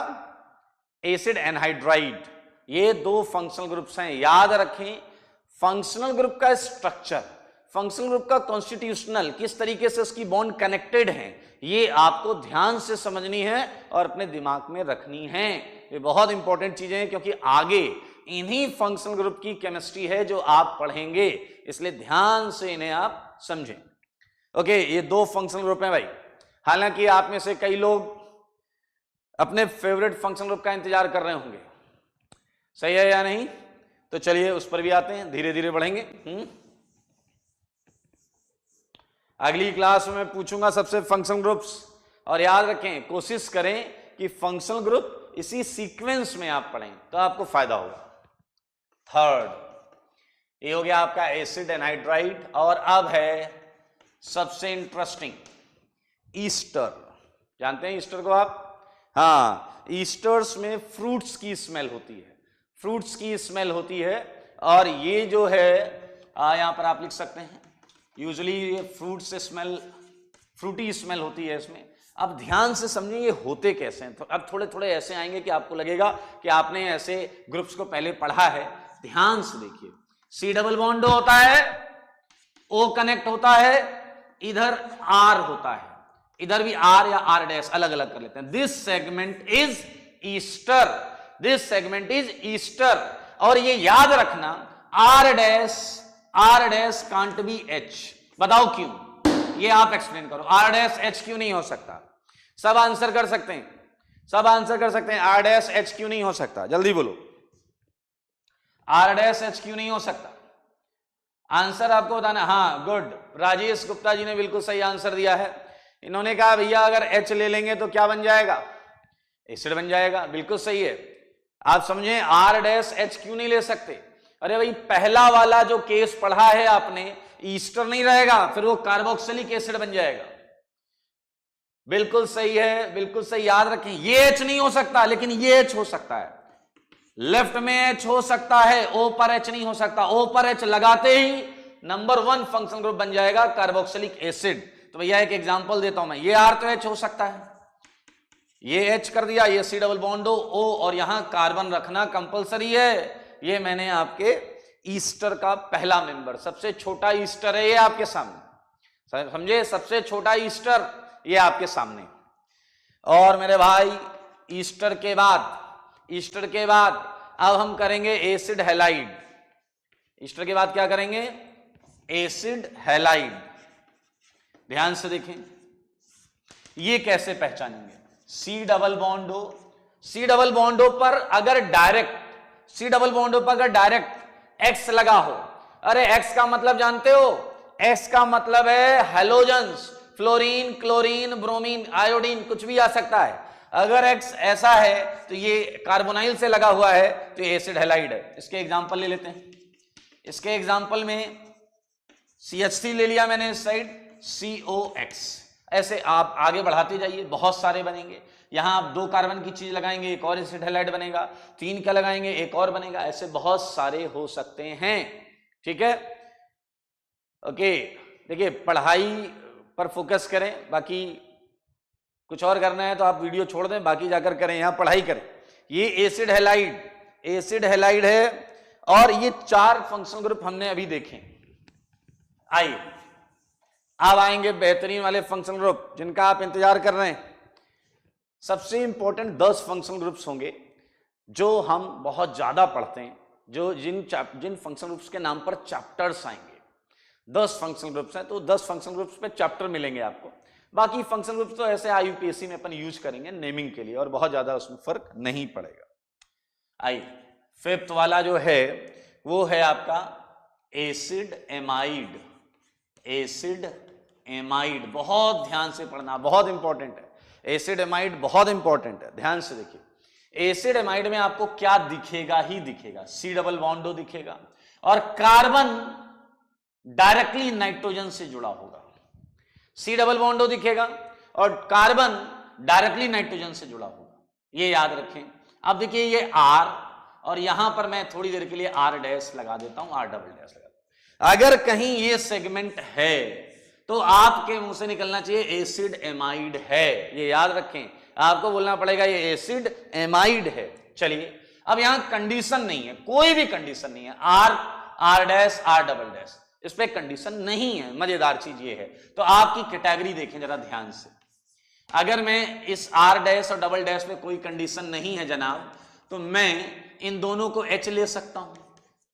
एसिड एनहाइड्राइड। ये 2 फंक्शनल ग्रुप्स हैं, याद रखें। फंक्शनल ग्रुप का स्ट्रक्चर, फंक्शनल ग्रुप का कॉन्स्टिट्यूशनल, किस तरीके से उसकी बॉन्ड कनेक्टेड है, ये आपको ध्यान से समझनी है और अपने दिमाग में रखनी है। ये बहुत इंपॉर्टेंट चीजें हैं क्योंकि आगे इन्हीं फंक्शनल ग्रुप की केमिस्ट्री है जो आप पढ़ेंगे, इसलिए ध्यान से इन्हें आप समझें। ओके, ये 2 फंक्शनल ग्रुप हैं भाई। हालांकि आप में से कई लोग अपने फेवरेट फंक्शनल ग्रुप का इंतजार कर रहे होंगे, सही है या नहीं, तो चलिए उस पर भी आते हैं, धीरे धीरे बढ़ेंगे। अगली क्लास में मैं पूछूंगा सबसे फंक्शनल ग्रुप्स, और याद रखें कोशिश करें कि फंक्शनल ग्रुप इसी सीक्वेंस में आप पढ़ें तो आपको फायदा होगा। थर्ड, ये हो गया आपका एसिड एनहाइड्राइड। और अब है सबसे इंटरेस्टिंग, ईस्टर। जानते हैं ईस्टर को आप? हाँ, ईस्टर्स में फ्रूट्स की स्मेल होती है, फ्रूट्स की स्मेल होती है। और ये जो है यहां पर आप लिख सकते हैं, यूजुअली ये फ्रूट से स्मेल, फ्रूटी स्मेल होती है इसमें। अब ध्यान से समझिए ये होते कैसे हैं, तो अब थोड़े थोड़े ऐसे आएंगे कि आपको लगेगा कि आपने ऐसे ग्रुप्स को पहले पढ़ा है। ध्यान से देखिए, C डबल बॉन्ड होता है, O कनेक्ट होता है, इधर R होता है, इधर भी R या R डैश अलग अलग कर लेते हैं। This segment is Easter, this segment is Easter. और ये याद रखना, R dash can't be H। बताओ क्यों, ये आप एक्सप्लेन करो, R डैश H क्यों नहीं हो सकता? सब आंसर कर सकते हैं, सब आंसर कर सकते हैं। आर डैश एच क्यू नहीं हो सकता, जल्दी बोलो, आर डैश एच क्यू नहीं हो सकता। आंसर आपको बताना। हाँ गुड, राजेश गुप्ता जी ने बिल्कुल सही आंसर दिया है। इन्होंने कहा भैया अगर एच ले लेंगे तो क्या बन जाएगा, एसिड बन जाएगा। बिल्कुल सही है, आप समझे, आर डैश एच क्यू नहीं ले सकते। अरे भाई पहला वाला जो केस पढ़ा है आपने, ईस्टर नहीं रहेगा, फिर वो कार्बोक्सिलिक एसिड बन जाएगा। बिल्कुल सही है, बिल्कुल सही, याद रखें। ये एच नहीं हो सकता, लेकिन ये एच हो सकता है। लेफ्ट में एच हो सकता है, ओ पर एच नहीं हो सकता। ओ पर एच लगाते ही नंबर 1 फंक्शनल ग्रुप बन जाएगा कार्बोक्सिलिक एसिड। तो भैया एक एग्जांपल देता हूं मैं, ये आर तो एच हो सकता है, ये एच कर दिया, ये सी डबल बॉन्ड ओ, और यहां कार्बन रखना कंपलसरी है। ये मैंने आपके ईस्टर का पहला मेंबर, सबसे छोटा ईस्टर है ये आपके सामने, समझे, सबसे छोटा ईस्टर ये आपके सामने। और मेरे भाई ईस्टर के बाद अब हम करेंगे एसिड हैलाइड। ईस्टर के बाद क्या करेंगे, एसिड हैलाइड। ध्यान से देखें, ये कैसे पहचानेंगे। सी डबल बॉन्ड ओ पर अगर डायरेक्ट एक्स लगा हो, अरे एक्स का मतलब जानते हो, एक्स का मतलब है halogens, fluorine, chlorine, bromine, iodine, कुछ भी आ सकता है। अगर एक्स ऐसा है तो ये कार्बोनाइल से लगा हुआ है, तो ये एसिड हैलाइड है। इसके एग्जांपल ले लेते हैं। इसके एग्जांपल में CH3 ले लिया मैंने इस साइड, COX। ऐसे आप आगे बढ़ाते जाइए, बहुत सारे बनेंगे। यहां आप 2 कार्बन की चीज लगाएंगे, एक और एसिड हैलाइड बनेगा, 3 का लगाएंगे, एक और बनेगा। ऐसे बहुत सारे हो सकते हैं, ठीक है। ओके, देखिए पढ़ाई पर फोकस करें, बाकी कुछ और करना है तो आप वीडियो छोड़ दें, बाकी जाकर करें, यहां पढ़ाई करें। ये एसिड हैलाइड है, और ये 4 फंक्शनल ग्रुप हमने अभी देखे। आइए अब आएंगे बेहतरीन वाले फंक्शनल ग्रुप जिनका आप इंतजार कर रहे हैं। सबसे इंपॉर्टेंट 10 फंक्शनल ग्रुप्स होंगे जो हम बहुत ज्यादा पढ़ते हैं, जो जिन फंक्शनल ग्रुप्स के नाम पर चैप्टर्स आएंगे। 10 फंक्शनल ग्रुप्स हैं, तो 10 फंक्शनल ग्रुप्स पे चैप्टर मिलेंगे आपको। बाकी फंक्शनल ग्रुप्स तो ऐसे IUPAC में अपन यूज करेंगे नेमिंग के लिए, और बहुत ज्यादा उसमें फर्क नहीं पड़ेगा। आइए 5th वाला जो है वो है आपका एसिड एमाइड। बहुत ध्यान से पढ़ना, बहुत इंपॉर्टेंट है। एसिड एमाइड बहुत इंपॉर्टेंट है, ध्यान से देखिए। एसिड एमाइड में आपको क्या दिखेगा ही दिखेगा, सी डबल बॉन्ड ओ दिखेगा, और कार्बन डायरेक्टली नाइट्रोजन से जुड़ा होगा। सी डबल बॉन्ड ओ दिखेगा और कार्बन डायरेक्टली नाइट्रोजन से जुड़ा होगा, ये याद रखें। अब देखिए ये R, और यहां पर मैं थोड़ी देर के लिए R डैश लगा देता हूं, R डबल डैश लगा देता हूं। अगर कहीं ये सेगमेंट है तो आपके मुंह से निकलना चाहिए एसिड एमाइड है, ये याद रखें। आपको बोलना पड़ेगा ये एसिड एमाइड है। चलिए अब यहां कंडीशन नहीं है, कोई भी कंडीशन नहीं है, R dash R double dash, इस पे कंडीशन नहीं है। मजेदार चीज ये है, तो आपकी कैटेगरी देखें जरा ध्यान से। अगर मैं इस R डैश और डबल डैश में कोई कंडीशन नहीं है जनाब, तो मैं इन दोनों को H ले सकता हूं,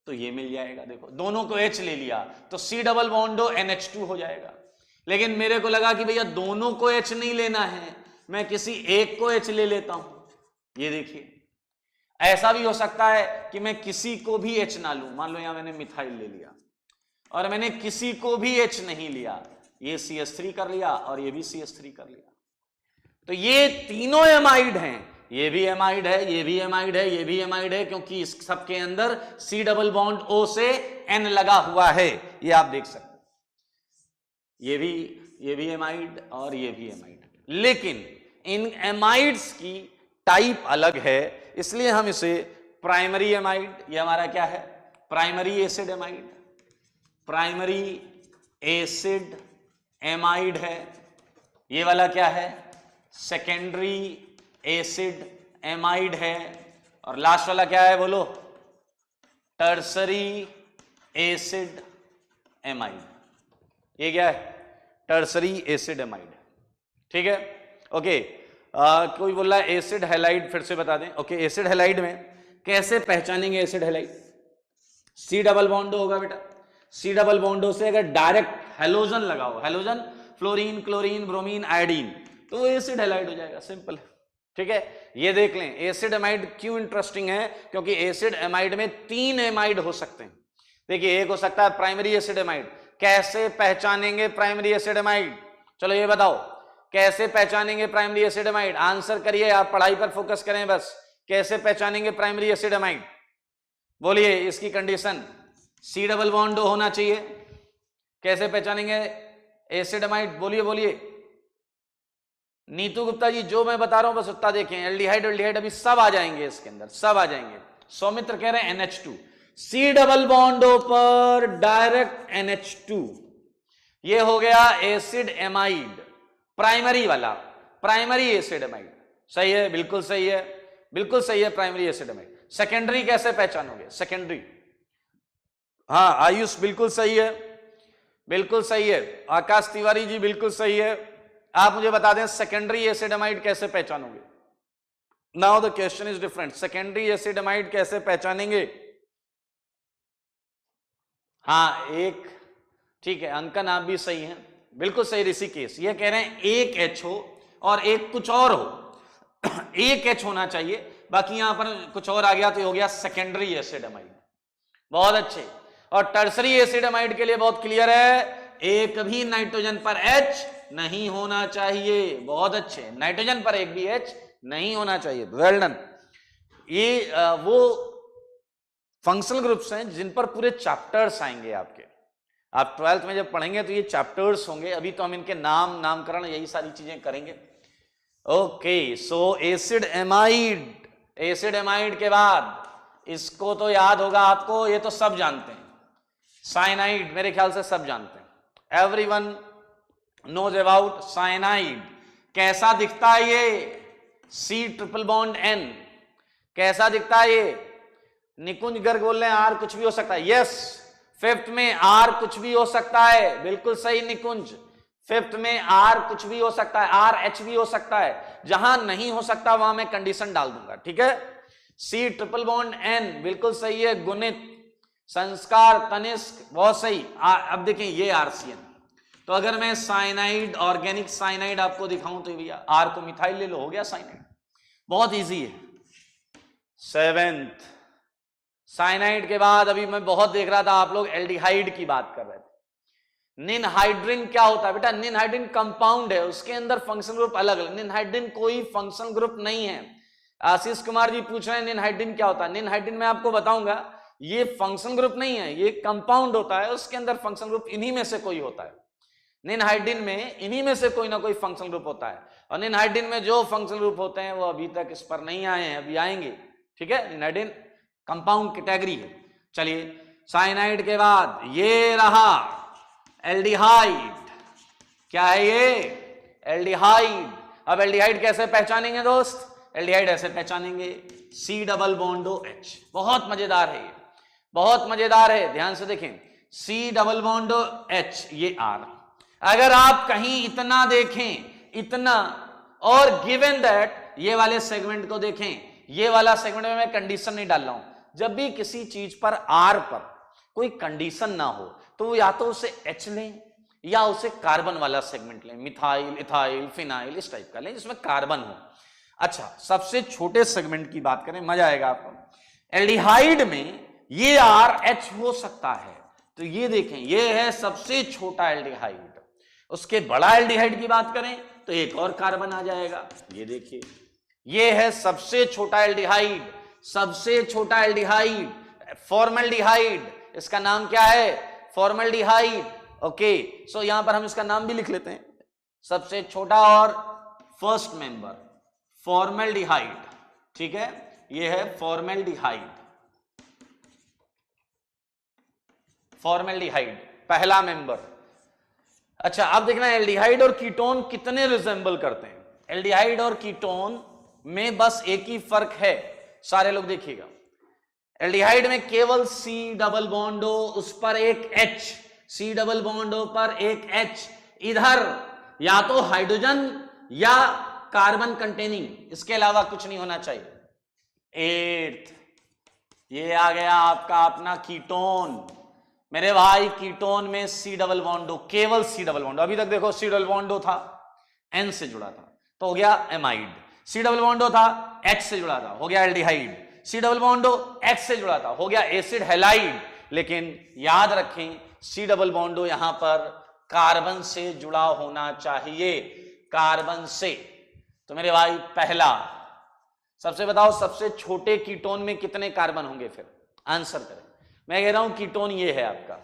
तो ये मिल जाएगा। देखो दोनों को H ले लिया तो C डबल बॉन्ड NH2 हो जाएगा। लेकिन मेरे को लगा कि भैया दोनों को H नहीं लेना है, मैं किसी एक को H ले लेता हूं। ये देखिए ऐसा भी हो सकता है कि मैं किसी को भी H ना लूं। मान लो यहां मैंने मिथाइल ले लिया और मैंने किसी को भी H नहीं लिया, ये CH3 कर लिया और ये भी CH3 कर लिया, तो ये तीनों एमाइड हैं। ये भी एमाइड है, ये भी एमाइड है, ये भी एमाइड है, क्योंकि इस सबके अंदर C डबल बॉन्ड O से N लगा हुआ है, ये आप देख सकते हैं। ये भी एमाइड और ये भी एमाइड, लेकिन इन एमाइड्स की टाइप अलग है, इसलिए हम इसे प्राइमरी एमाइड, ये हमारा क्या है, primary acid amide, primary acid amide है। ये वाला क्या है, सेकेंडरी एसिड एमाइड है। और लास्ट वाला क्या है बोलो, टर्सरी एसिड एमाइड। ये क्या है, टर्सरी एसिड एमाइड, ठीक है। ओके, कोई बोल रहा है एसिड हैलाइड, फिर से बता दें। ओके, एसिड हैलाइड में कैसे पहचानेंगे acid halide, C double bond होगा बेटा, सी डबल बॉन्ड से अगर डायरेक्ट हेलोजन लगा हो, halogen fluorine, chlorine, bromine, iodine, तो वो एसिड हैलाइड हो जाएगा, सिंपल है। ठीक है, ये देख लें एसिड एमाइड क्यों इंटरेस्टिंग है, क्योंकि एसिड एमाइड में 3 एमाइड हो सकते हैं। देखिए एक हो सकता है प्राइमरी एसिड एमाइड। कैसे पहचानेंगे प्राइमरी एसिड एमाइड, चलो ये बताओ कैसे पहचानेंगे प्राइमरी एसिड एमाइड, आंसर करिए, आप पढ़ाई पर फोकस करें बस। कैसे पहचानेंगे प्राइमरी एसिड एमाइड, बोलिए इसकी कंडीशन सी डबल बॉन्ड होना चाहिए। कैसे पहचानेंगे एसिड एमाइड, बोलिए बोलिए। नीतू गुप्ता जी जो मैं बता रहा हूं बस उतना देखें, एल्डिहाइड एल्डिहाइड अभी सब आ जाएंगे इसके अंदर, सब आ जाएंगे। सौमित्र कह रहे हैं NH2, सी डबल बॉन्ड पर डायरेक्ट NH2, ये हो गया एसिड एमाइड, प्राइमरी वाला, प्राइमरी एसिड एमाइड। सही है, बिल्कुल सही है, बिल्कुल सही है, प्राइमरी एसिड एमाइड। सेकेंडरी कैसे पहचानोगे, सेकेंडरी, हाँ आयुष बिल्कुल सही है, बिल्कुल सही है। आकाश तिवारी जी बिल्कुल सही है। आप मुझे बता दें सेकेंडरी एसिड एमाइड कैसे पहचानोगे। Now the question is different, secondary acid amide कैसे पहचानेंगे। हाँ एक, ठीक है अंकन आप भी सही हैं, बिल्कुल सही। ऋषिकेश ये कह रहे हैं एक H हो और एक कुछ और हो, एक H होना चाहिए, बाकी यहां पर कुछ और आ गया तो हो गया सेकेंडरी एसिड एमाइड। बहुत अच्छे। और टर्सरी एसिड एमाइड के लिए बहुत क्लियर है, एक भी नाइट्रोजन पर H नहीं होना चाहिए। बहुत अच्छे, नाइट्रोजन पर एक भी H नहीं होना चाहिए, वेल डन। ये वो फंक्शनल ग्रुप्स हैं जिन पर पूरे चैप्टर्स आएंगे आपके, आप 12th में जब पढ़ेंगे तो ये चैप्टर्स होंगे। अभी तो हम इनके नाम, नामकरण, यही सारी चीजें करेंगे। ओके, सो एसिड एमाइड, एसिड एमाइड के बाद इसको तो याद होगा आपको, ये तो सब जानते हैं, साइनाइड मेरे ख्याल से सब जानते हैं, एवरीवन नोज अबाउट साइनाइड। कैसा दिखता है ये, सी ट्रिपल बॉन्ड N, कैसा दिखता है ये। निकुंज गर्ग बोल रहे हैं R कुछ भी हो सकता है, यस, फिफ्थ में R कुछ भी हो सकता है, बिल्कुल सही निकुंज, फिफ्थ में R कुछ भी हो सकता है, RH भी हो सकता है। जहां नहीं हो सकता वहां मैं कंडीशन डाल दूंगा, ठीक है। सी ट्रिपल बॉन्ड N बिल्कुल सही है। गुणित, संस्कार, तनिष्क, बहुत सही। अब देखें ये RCN, तो अगर मैं साइनाइड, ऑर्गेनिक साइनाइड आपको दिखाऊं तो भैया R को मिथाइल ले लो, हो गया साइनाइड, बहुत इजी है। सेवेंथ, साइनाइड के बाद अभी मैं बहुत देख रहा था आप लोग एल्डिहाइड की बात कर रहे थे। निनहाइड्रिन क्या होता है बेटा, निनहाइड्रिन कंपाउंड है, उसके अंदर फंक्शनल ग्रुप अलग है। निनहाइड्रिन कोई फंक्शनल ग्रुप नहीं है। आशीष कुमार जी पूछ रहे हैं निनहाइड्रिन क्या होता है। निनहाइड्रिन मैं आपको बताऊंगा, ये फंक्शनल ग्रुप नहीं है, ये कंपाउंड होता है, उसके अंदर फंक्शनल ग्रुप इन्हीं में से कोई होता है। निनहाइड्रिन में इन्हीं में से कोई ना कोई फंक्शनल ग्रुप होता है, और निनहाइड्रिन में जो फंक्शनल ग्रुप होते हैं वो अभी तक इस पर नहीं आए हैं, अभी आएंगे, ठीक है। निनहाइड्रिन कंपाउंड कैटेगरी है। चलिए, साइनाइड के बाद ये रहा एल्डिहाइड, क्या है ये, एल्डिहाइड। अब एल्डिहाइड कैसे पहचानेंगे दोस्त, एल्डिहाइड ऐसे पहचानेंगे, सी डबल बॉन्डो H। बहुत मजेदार है ये, बहुत मजेदार है, ध्यान से देखें, सी डबल बॉन्डो H, ये R। अगर आप कहीं इतना देखें, इतना, और गिवन दैट ये वाले सेगमेंट को देखें, ये वाला सेगमेंट में मैं कंडीशन नहीं डाल रहा हूं, जब भी किसी चीज पर R पर कोई कंडीशन ना हो तो या तो उसे H लें या उसे कार्बन वाला सेगमेंट लें, मिथाइल, इथाइल, फिनाइल, इस टाइप का लें जिसमें कार्बन हो। अच्छा, सबसे छोटे सेगमेंट की बात करें, मजा आएगा आपको। एल्डिहाइड में ये RH हो सकता है, तो ये देखें, ये है सबसे छोटा एल्डिहाइड। उसके बड़ा एल्डिहाइड की बात करें तो एक और कार्बन आ जाएगा, ये देखिए, ये है सबसे छोटा एल्डिहाइड, सबसे छोटा एल्डिहाइड, फॉर्मल्डिहाइड। इसका नाम क्या है, फॉर्मल्डिहाइड। ओके, सो यहां पर हम इसका नाम भी लिख लेते हैं, सबसे छोटा और फर्स्ट मेंबर फॉर्मल्डिहाइड, ठीक है, ये है फॉर्मल्डिहाइड, फॉर्मल्डिहाइड पहला मेंबर। अच्छा, अब देखना एल्डिहाइड और कीटोन कितने रिजेंबल करते हैं। एल्डिहाइड और कीटोन में बस एक ही फर्क है, सारे लोग देखिएगा, एल्डिहाइड में केवल C डबल बॉन्ड हो, उस पर एक H, C डबल बॉन्ड हो पर एक H, इधर या तो हाइड्रोजन या कार्बन कंटेनिंग, इसके अलावा कुछ नहीं होना चाहिए। एट्थ, ये आ गया आपका अपना कीटोन। मेरे भाई कीटोन में C डबल बॉन्ड हो, केवल C डबल बॉन्ड। अभी तक देखो C डबल बॉन्ड था, N से जुड़ा था, तो हो गया एमाइड। सी डबल बॉन्ड था H से जुड़ा था, हो गया aldehyde. C double bond X से जुड़ा था, हो गया एसिड हैलाइड। लेकिन याद रखें सी डबल बॉन्ड यहां पर कार्बन से जुड़ा होना चाहिए, कार्बन से। तो मेरे भाई पहला सबसे बताओ, सबसे छोटे कीटोन में कितने कार्बन होंगे? फिर आंसर करें। मैं कह रहा हूं कीटोन ये है आपका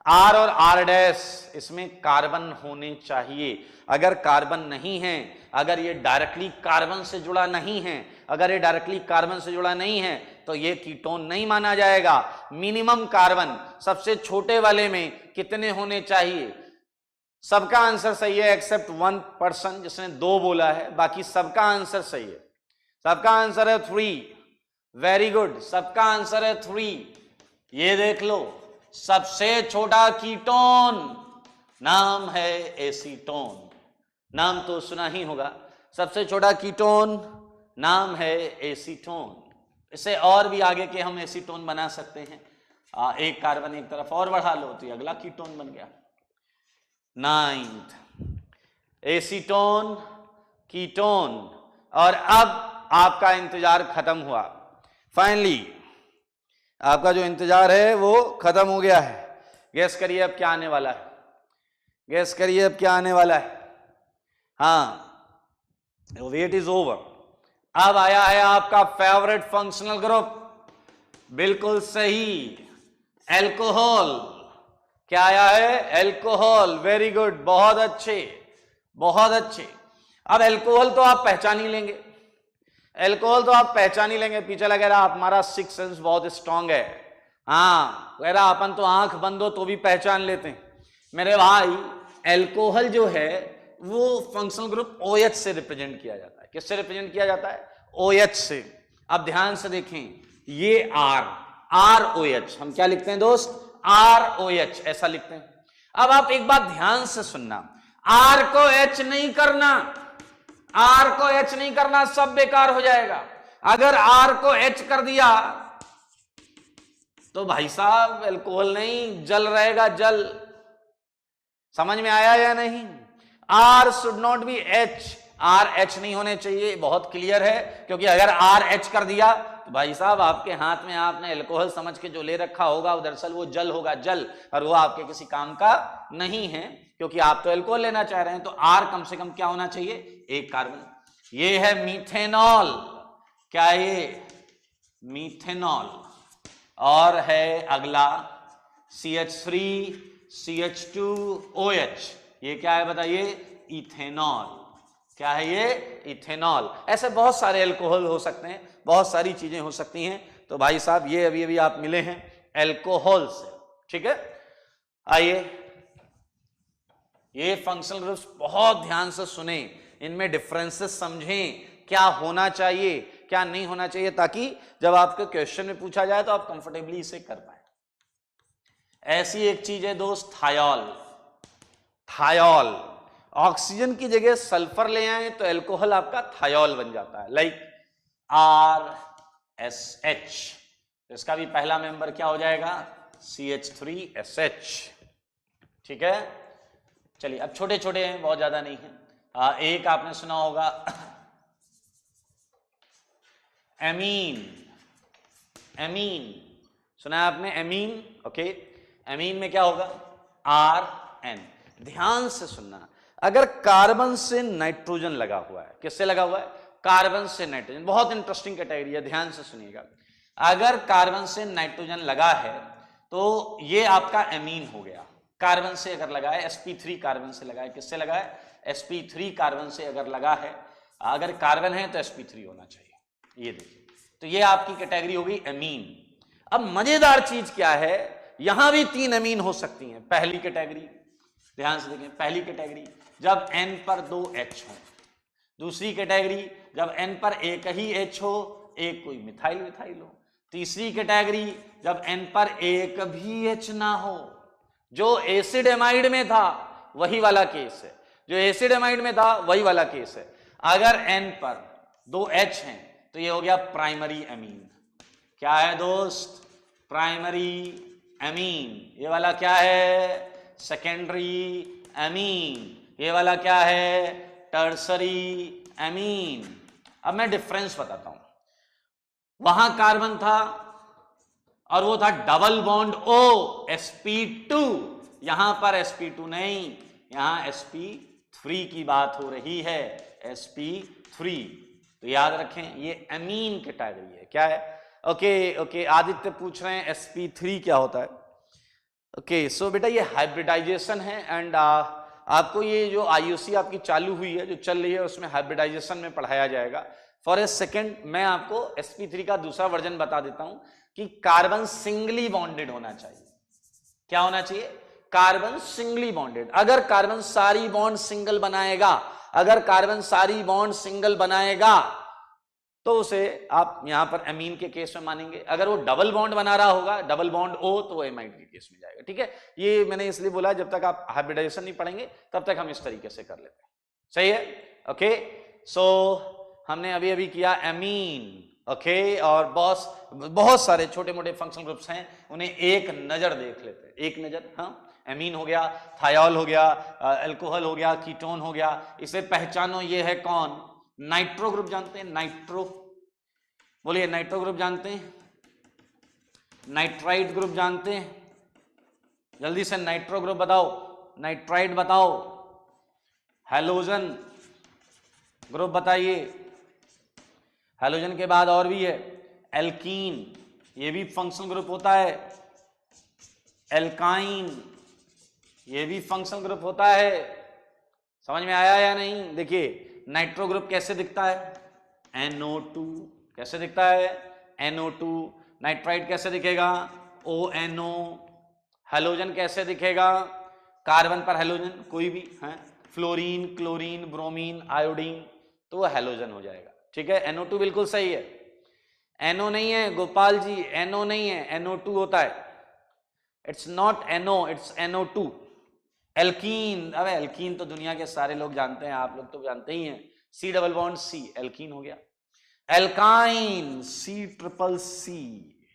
R और R', इसमें कार्बन होने चाहिए। अगर कार्बन नहीं है, अगर ये डायरेक्टली कार्बन से जुड़ा नहीं है, अगर ये डायरेक्टली कार्बन से जुड़ा नहीं है तो ये कीटोन नहीं माना जाएगा। मिनिमम कार्बन सबसे छोटे वाले में कितने होने चाहिए? सबका आंसर सही है एक्सेप्ट 1% जिसने 2 बोला है, बाकी सबका आंसर सही है। सबका आंसर है 3। वेरी गुड, सबका आंसर है 3। ये देख लो, सबसे छोटा कीटोन नाम है एसीटोन। नाम तो सुना ही होगा, सबसे छोटा कीटोन नाम है एसीटोन। इसे और भी आगे के हम एसीटोन बना सकते हैं। एक कार्बन एक तरफ और बढ़ा लो तो ये अगला कीटोन बन गया। 9th acetone, ketone. और अब आपका इंतजार खत्म हुआ। फाइनली आपका जो इंतजार है वो खत्म हो गया है। गेस करिए अब क्या आने वाला है? गेस करिए अब क्या आने वाला है? हाँ, वेट इज ओवर। अब आया है आपका फेवरेट फंक्शनल ग्रुप। बिल्कुल सही, एल्कोहल। क्या आया है? एल्कोहल। वेरी गुड, बहुत अच्छे, बहुत अच्छे। अब एल्कोहल तो आप पहचान ही लेंगे, एल्कोहल तो आप पहचान ही लेंगे। पीछे लगे रहा हमारा सिक्स सेंस बहुत स्ट्रांग है। हाँ, कह रहा अपन तो आंख बंद हो तो भी पहचान लेते हैं। मेरे भाई एल्कोहल जो है वो फंक्शनल ग्रुप OH से रिप्रेजेंट किया जाता है। किससे रिप्रेजेंट किया जाता है? OH से। अब ध्यान से देखें, ये ROH हम क्या लिखते हैं दोस्त? ROH ऐसा लिखते हैं। अब आप एक बात ध्यान से सुनना, R को H नहीं करना, R को H नहीं करना, सब बेकार हो जाएगा। अगर R को H कर दिया तो भाई साहब एल्कोहल नहीं, जल रहेगा, जल। समझ में आया या नहीं? R should not be H, R H नहीं होने चाहिए। बहुत क्लियर है, क्योंकि अगर R H कर दिया तो भाई साहब आपके हाथ में आपने एल्कोहल समझ के जो ले रखा होगा वो दरअसल वो जल होगा, जल, और वो आपके किसी काम का नहीं है, क्योंकि आप तो एल्कोहल लेना चाह रहे हैं। तो R कम से कम क्या होना चाहिए? एक कार्बन। ये है मीथेनॉल। क्या ये? मीथेनॉल। और है अगला CH3 CH2OH। ये क्या है बताइए? इथेनॉल। क्या है ये? इथेनॉल। ऐसे बहुत सारे एल्कोहल हो सकते हैं, बहुत सारी चीजें हो सकती हैं। तो भाई साहब ये अभी अभी आप मिले हैं एल्कोहल से, ठीक है। आइए, ये फंक्शनल ग्रुप्स बहुत ध्यान से सुने, इनमें डिफरेंसेस समझें, क्या होना चाहिए क्या नहीं होना चाहिए, ताकि जब आपके क्वेश्चन में पूछा जाए तो आप कंफर्टेबली इसे कर पाए। ऐसी एक चीज है दोस्त, थायोल। थायोल, ऑक्सीजन की जगह सल्फर ले आए तो एल्कोहल आपका थायोल बन जाता है, लाइक RSH। इसका भी पहला मेंबर क्या हो जाएगा? CH3SH। ठीक है, चलिए अब छोटे छोटे हैं, बहुत ज्यादा नहीं है। एक आपने सुना होगा एमीन। एमीन सुना है आपने? Amine, okay. एमीन में क्या होगा? RN। ध्यान से सुनना, अगर कार्बन से नाइट्रोजन लगा हुआ है, किससे लगा हुआ है? कार्बन से नाइट्रोजन। बहुत इंटरेस्टिंग कैटेगरी है, ध्यान से सुनिएगा। अगर कार्बन से नाइट्रोजन लगा है तो ये आपका एमीन हो गया। कार्बन से अगर लगा है, sp3 कार्बन से लगा है, किससे लगा है? sp3 कार्बन से अगर लगा है, अगर कार्बन है तो sp3 होना चाहिए। ये देखिए, तो ये आपकी कैटेगरी हो गई एमीन। अब मजेदार चीज क्या है, यहां भी 3 एमीन हो सकती हैं। पहली कैटेगरी, ध्यान से देखें, पहली कैटेगरी जब N पर 2 H हो। दूसरी कैटेगरी जब N पर एक ही H हो, एक कोई मिथाइल मिथाइल हो। तीसरी कैटेगरी जब N पर एक भी H ना हो। जो एसिड एमाइड में था वही वाला केस है, जो एसिड एमाइड में था वही वाला केस है। अगर N पर 2 H हैं तो ये हो गया प्राइमरी एमीन। क्या है दोस्त? Primary amine. ये वाला क्या है? Secondary amine. ये वाला क्या है? Tertiary amine. अब मैं डिफरेंस बताता हूं, वहां कार्बन था और वो था डबल बॉन्ड O sp2, यहां पर sp2 नहीं, यहां sp3 की बात हो रही है, sp3। तो याद रखें ये एमीन कैटेगरी है। क्या है? ओके, आदित्य पूछ रहे हैं sp3 क्या होता है। ओके, सो बेटा ये हाइब्रिडाइजेशन है एंड आपको ये जो IUC आपकी चालू हुई है, जो चल रही है, उसमें हाइब्रिडाइजेशन में पढ़ाया जाएगा। फॉर ए सेकेंड मैं आपको sp3 का दूसरा वर्जन बता देता हूं कि कार्बन सिंगली बॉन्डेड होना चाहिए। क्या होना चाहिए? Carbon singly bonded. अगर कार्बन सारी बॉन्ड सिंगल बनाएगा, अगर कार्बन सारी बॉन्ड सिंगल बनाएगा तो उसे आप यहां पर एमीन के केस में मानेंगे। अगर वो डबल बॉन्ड बना रहा होगा, डबल बॉन्ड O, तो वो एमाइड के केस में जाएगा। ठीक है, ये मैंने इसलिए बोला जब तक आप हाइब्रिडाइजेशन नहीं पढ़ेंगे तब तक हम इस तरीके से कर लेते हैं। सही है? ओके, सो हमने अभी अभी किया एमीन। ओके, और बहुत सारे छोटे मोटे फंक्शनल ग्रुप्स हैं, उन्हें एक नजर देख लेते हैं। एक नजर, हाँ, एमीन हो गया, थायोल हो गया, अल्कोहल हो गया, कीटोन हो गया। इसे पहचानो, ये है कौन? नाइट्रो ग्रुप जानते हैं? नाइट्रो, बोलिए नाइट्रो ग्रुप जानते हैं? नाइट्राइड ग्रुप जानते हैं? जल्दी से नाइट्रो ग्रुप बताओ, नाइट्राइड बताओ, हैलोजन ग्रुप बताइए। हैलोजन के बाद और भी है एल्कीन, ये भी फंक्शनल ग्रुप होता है। एल्काइन, ये भी फंक्शनल ग्रुप होता है। समझ में आया या नहीं? देखिए नाइट्रो ग्रुप कैसे दिखता है? NO2। कैसे दिखता है? NO2। नाइट्राइड कैसे दिखेगा? ONO। हैलोजन कैसे दिखेगा? कार्बन पर हैलोजन कोई भी है, फ्लोरीन, क्लोरीन, ब्रोमीन, आयोडीन, तो वो हैलोजन हो जाएगा। ठीक है, NO2 बिल्कुल सही है। NO नहीं है गोपाल जी, NO नहीं है, NO2 होता है। It's not NO, it's NO2। Alkene, अब एल्कीन तो दुनिया के सारे लोग जानते हैं, आप लोग तो जानते ही हैं। C double bond C, alkene हो गया। एल्काइन, C+C,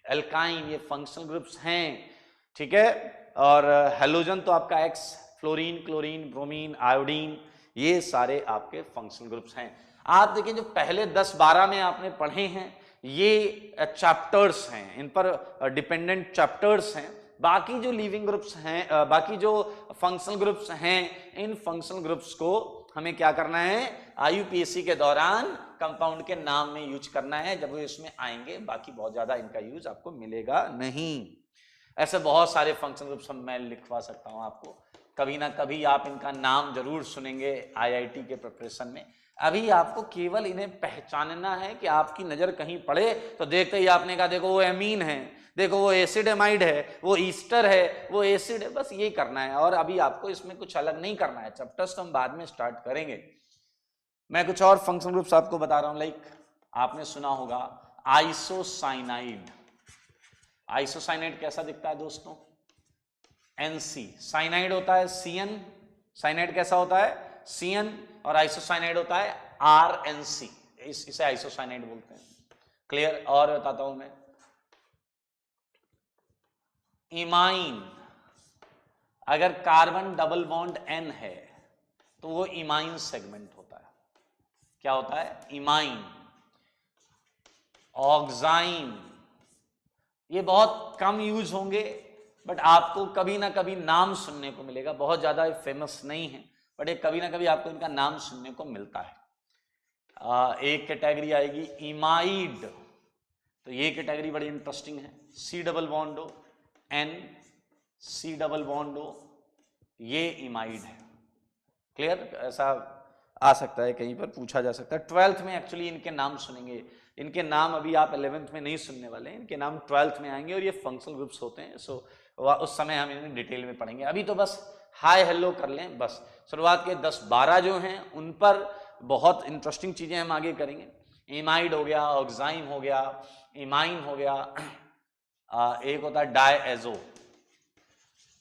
एल्काइन, ये फंक्शनल ग्रुप्स हैं। ठीक है, और हैलोजन तो आपका X, fluorine, chlorine, bromine, iodine, ये सारे आपके फंक्शनल ग्रुप्स हैं। आप देखिए जो पहले 10-12 में आपने पढ़े हैं ये चैप्टर्स हैं, इन पर डिपेंडेंट चैप्टर्स हैं। बाकी जो लिविंग ग्रुप्स हैं, बाकी जो फंक्शनल ग्रुप्स हैं, इन फंक्शनल ग्रुप्स को हमें क्या करना है? IUPAC के दौरान कंपाउंड के नाम में यूज करना है, जब वो इसमें आएंगे। बाकी बहुत ज्यादा इनका यूज आपको मिलेगा नहीं। ऐसे बहुत सारे फंक्शनल ग्रुप्स मैं लिखवा सकता हूं आपको, कभी ना कभी आप इनका नाम जरूर सुनेंगे IIT के प्रिपरेशन में। अभी आपको केवल इन्हें पहचानना है कि आपकी नजर कहीं पड़े तो देखते ही आपने कहा देखो वो एमीन है, देखो वो एसिड एमाइड है, वो ईस्टर है, वो एसिड है, बस ये करना है। और अभी आपको इसमें कुछ अलग नहीं करना है, चैप्टर्स तो हम बाद में स्टार्ट करेंगे। मैं कुछ और फंक्शनल ग्रुप्स आपको बता रहा हूं, लाइक आपने सुना होगा आइसोसाइनाइड। आइसोसाइनाइड कैसा दिखता है दोस्तों? NC। साइनाइड होता है CN, साइनाइड कैसा होता है? CN, और आइसोसाइनाइड होता है RNC, इसे आइसोसाइनाइड बोलते हैं। क्लियर? और बताता हूं मैं, इमाइन, अगर कार्बन डबल बॉन्ड N है तो वो इमाइन सेगमेंट होता है। क्या होता है? इमाइन। ऑक्साइन, ये बहुत कम यूज होंगे बट आपको कभी ना कभी नाम सुनने को मिलेगा, बहुत ज्यादा फेमस नहीं है बट एक कभी ना कभी आपको इनका नाम सुनने को मिलता है। एक कैटेगरी आएगी इमाइड, तो ये कैटेगरी बड़ी इंटरेस्टिंग है। C double bond O N, C double bond O, ये इमाइड है। क्लियर? ऐसा आ सकता है, कहीं पर पूछा जा सकता है। 12th में एक्चुअली इनके नाम सुनेंगे, इनके नाम अभी आप 11th में नहीं सुनने वाले हैं, इनके नाम 12th में आएंगे और ये फंक्शनल ग्रुप्स होते हैं। सो उस समय हम इन्हें डिटेल में पढ़ेंगे। अभी तो बस हाय हेलो कर लें बस। शुरुआत के 10-12 जो हैं उन पर बहुत इंटरेस्टिंग चीजें हम आगे करेंगे। इमाइड हो गया, ऑक्साइन हो गया, इमाइन हो गया, एक होता है डायएजो,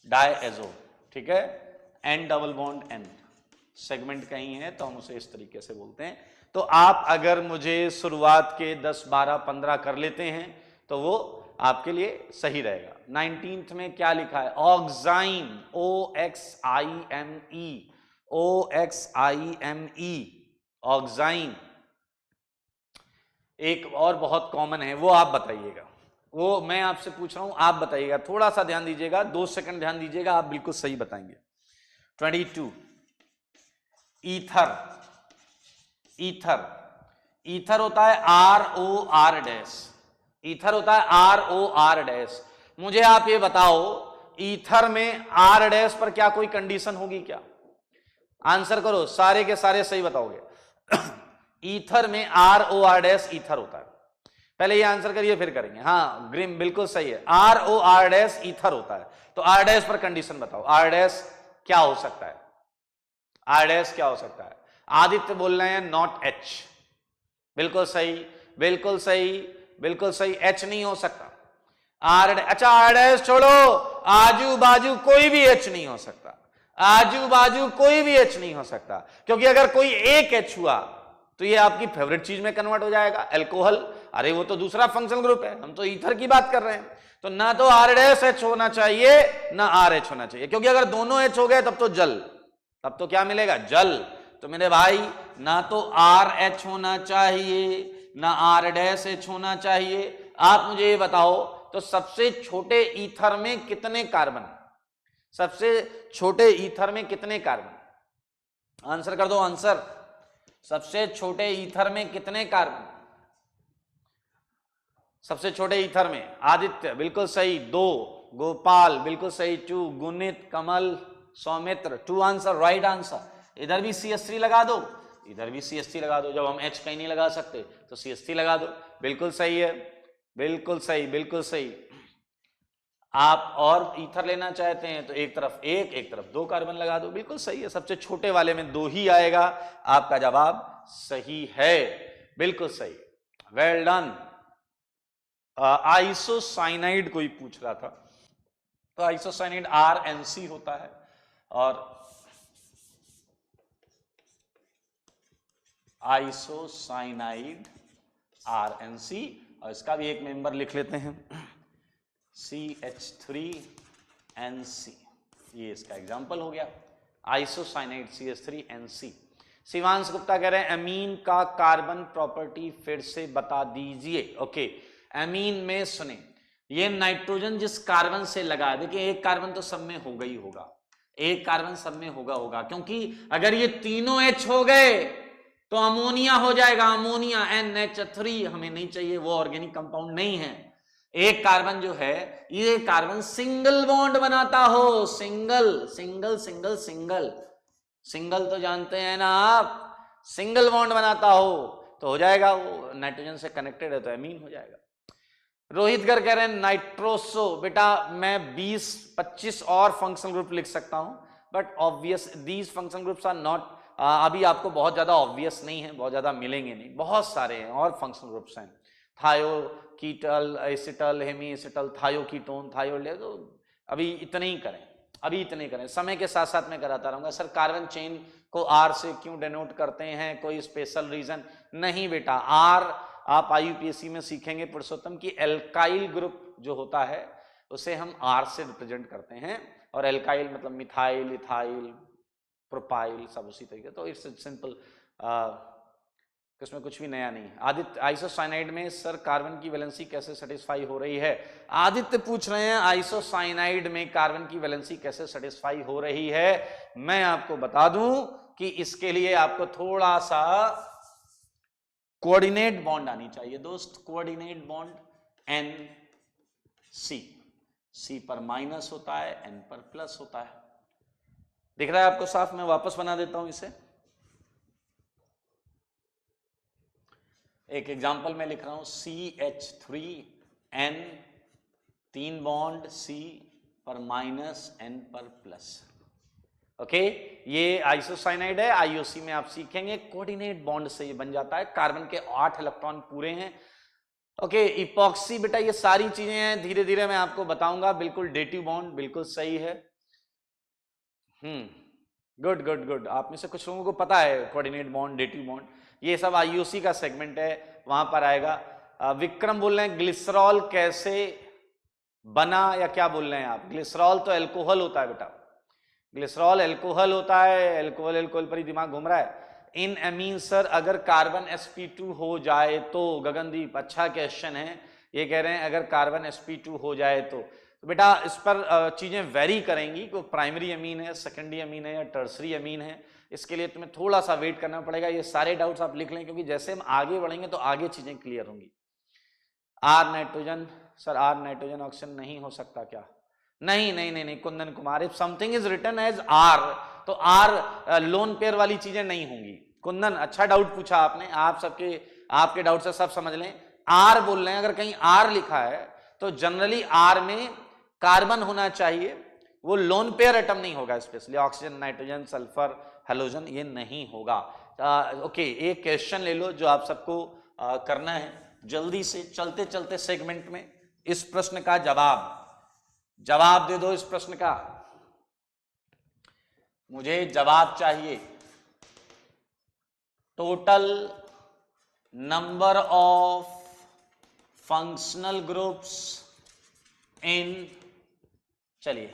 डायएजो, ठीक है, N double bond N, segment कहीं है तो हम उसे इस तरीके से बोलते हैं। तो आप अगर मुझे शुरुआत के 10, 12, 15 कर लेते हैं तो वो आपके लिए सही रहेगा। 19th में क्या लिखा है? ऑक्साइन, OXIME, OXIME, ऑक्साइन। एक और बहुत कॉमन है, वो आप बताइएगा, वो मैं आपसे पूछ रहा हूं, आप बताइएगा, थोड़ा सा ध्यान दीजिएगा, 2 सेकंड ध्यान दीजिएगा, आप बिल्कुल सही बताएंगे। 22 ईथर। ईथर, ईथर होता है ROR डैश, ईथर होता है ROR डैश। मुझे आप ये बताओ, ईथर में R डैश पर क्या कोई कंडीशन होगी क्या? आंसर करो, सारे के सारे सही बताओगे। ईथर में ROR डैश ईथर होता है। पहले ये आंसर करिए फिर करेंगे। हाँ ग्रिम बिल्कुल सही है, ROR डैश ईथर होता है। तो R डैश पर कंडीशन बताओ, R डैश क्या हो सकता है? R डैश क्या हो सकता है? आदित्य बोल रहे हैं नॉट H, बिल्कुल सही, बिल्कुल सही, बिल्कुल सही, H नहीं हो सकता। अच्छा R डैश छोड़ो, आजू बाजू कोई भी H नहीं हो सकता, आजू बाजू कोई भी H नहीं हो सकता, क्योंकि अगर कोई एक H हुआ तो ये आपकी फेवरेट चीज में कन्वर्ट हो जाएगा, अल्कोहल। अरे वो तो दूसरा फंक्शनल ग्रुप है, हम तो ईथर की बात कर रहे हैं। तो ना तो R डैश H होना चाहिए ना RH होना चाहिए, क्योंकि अगर दोनों H हो गए तब तो जल, तब तो क्या मिलेगा? जल। तो मेरे भाई ना तो RH होना चाहिए ना R डैश H होना चाहिए। आप मुझे ये बताओ, तो सबसे छोटे ईथर में कितने कार्बन? सबसे छोटे ईथर में कितने कार्बन? आंसर कर दो, आंसर। सबसे छोटे ईथर में कितने कार्बन? सबसे छोटे ईथर में आदित्य बिल्कुल सही 2, गोपाल बिल्कुल सही 2, गुणित, कमल, सौमित्र 2 आंसर, राइट आंसर। इधर भी CH3 लगा दो, इधर भी CH3 लगा दो, जब हम H कहीं नहीं लगा सकते तो CH3 लगा दो, बिल्कुल सही है, बिल्कुल सही, बिल्कुल सही। आप और ईथर लेना चाहते हैं तो एक तरफ एक तरफ 2 कार्बन लगा दो, बिल्कुल सही है। सबसे छोटे वाले में 2 ही आएगा, आपका जवाब सही है, बिल्कुल सही, वेल डन। आइसोसाइनाइड कोई पूछ रहा था, तो आइसोसाइनाइड RNC होता है, और आइसोसाइनाइड RNC, और इसका भी एक मेंबर लिख लेते हैं CH3NC, ये इसका एग्जांपल हो गया, आइसोसाइनाइड CH3NC। शिवांश गुप्ता कह रहे हैं अमीन का कार्बन प्रॉपर्टी फिर से बता दीजिए। ओके, अमीन में सुने, ये नाइट्रोजन जिस कार्बन से लगा है, देखिए एक कार्बन तो सब में होगा ही होगा, एक कार्बन सब में होगा, क्योंकि अगर ये तीनों H हो गए तो अमोनिया हो जाएगा, अमोनिया NH3 हमें नहीं चाहिए, वो ऑर्गेनिक कंपाउंड नहीं है। एक कार्बन जो है, ये कार्बन सिंगल बॉन्ड बनाता हो, single single single single single तो जानते हैं ना आप, सिंगल बॉन्ड बनाता हो तो हो जाएगा, वो नाइट्रोजन से कनेक्टेड है तो एमीन हो जाएगा। रोहित गर कह रहे हैं नाइट्रोसो, बेटा मैं 20-25 और फंक्शनल ग्रुप लिख सकता हूं, but obvious these functional groups are not, अभी आपको बहुत ज्यादा ऑब्वियस नहीं है, बहुत ज्यादा मिलेंगे नहीं, बहुत सारे हैं और फंक्शनल ग्रुप्स हैं, थायो कीटल, एसिटल, हेमी एसिटल, थायो कीटोन, थायोले, तो अभी इतने ही करें, अभी इतने करें, समय के साथ साथ मैं कराता रहूंगा। सर कार्बन चेन को R से क्यों डिनोट करते हैं, कोई स्पेशल रीजन? नहीं बेटा, R आप IUPAC में सीखेंगे पुरुषोत्तम की एल्काइल ग्रुप जो होता है उसे हम R से रिप्रेजेंट करते हैं, और एल्काइल मतलब मिथाइल, इथाइल, प्रोपाइल, सब उसी तरीके, तो इट्स सिंपल, इसमें कुछ भी नया नहीं है। आदित्य आइसोसाइनाइड में सर कार्बन की वैलेंसी कैसे सेटिस्फाई हो रही है? आदित्य पूछ रहे हैं आइसोसाइनाइड में कार्बन की वैलेंसी कैसे सेटिस्फाई हो रही है। मैं आपको बता दूं कि इसके लिए आपको थोड़ा सा कोऑर्डिनेट बॉन्ड आनी चाहिए दोस्त, कोऑर्डिनेट बॉन्ड NC, C पर माइनस होता है, N पर प्लस होता है। दिख रहा है आपको साफ? मैं वापस बना देता हूं इसे, एक एग्जांपल में लिख रहा हूं, CH3N 3 बॉन्ड C पर माइनस N पर प्लस। ओके, ये आइसोसाइनाइड है, IUC में आप सीखेंगे कोऑर्डिनेट बॉन्ड से ये बन जाता है, कार्बन के 8 इलेक्ट्रॉन पूरे हैं। ओके, इपॉक्सी बेटा ये सारी चीजें हैं, धीरे धीरे मैं आपको बताऊंगा। बिल्कुल डेटिव बॉन्ड बिल्कुल सही है, गुड गुड गुड, आप में से कुछ लोगों को पता है कोऑर्डिनेट बॉन्ड, डेटिव बॉन्ड, ये सब IUC का सेगमेंट है, वहां पर आएगा। विक्रम बोल रहे हैं ग्लिसरॉल कैसे बना, या क्या बोल रहे हैं आप? ग्लिसरॉल तो अल्कोहल होता है बेटा, ग्लिसरॉल अल्कोहल होता है, अल्कोहल अल्कोहल पर ही दिमाग घूम रहा है। इन एमीन सर अगर कार्बन sp2 हो जाए तो, गगनदीप अच्छा क्वेश्चन है, ये कह रहे हैं अगर कार्बन sp2 हो जाए तो बेटा इस पर चीजें वेरी करेंगी कि प्राइमरी अमीन है, सेकेंडरी अमीन है या टर्सरी अमीन है, इसके लिए तुम्हें थोड़ा सा वेट करना पड़ेगा। ये सारे डाउट्स आप लिख लें क्योंकि जैसे हम आगे बढ़ेंगे तो आगे चीजें क्लियर होंगी। R nitrogen, sir R nitrogen oxygen नहीं हो सकता क्या? नहीं नहीं नहीं नहीं Kundan Kumar, if something is written as R तो आर लोन पेयर वाली चीजें नहीं होंगी। कुंदन अच्छा डाउट पूछा आपने, आप सबके आपके डाउट से सब समझ लें। आर बोल रहे हैं, अगर कहीं आर लिखा है तो जनरली आर में कार्बन होना चाहिए, वो लोन पेयर एटम नहीं होगा, specially oxygen nitrogen sulphur halogen ये नहीं होगा। ओके, एक क्वेश्चन ले लो जो आप सबको करना है जल्दी से, चलते चलते सेगमेंट में। इस प्रश्न का जवाब दे दो, इस प्रश्न का मुझे जवाब चाहिए। Total number of functional groups in, चलिए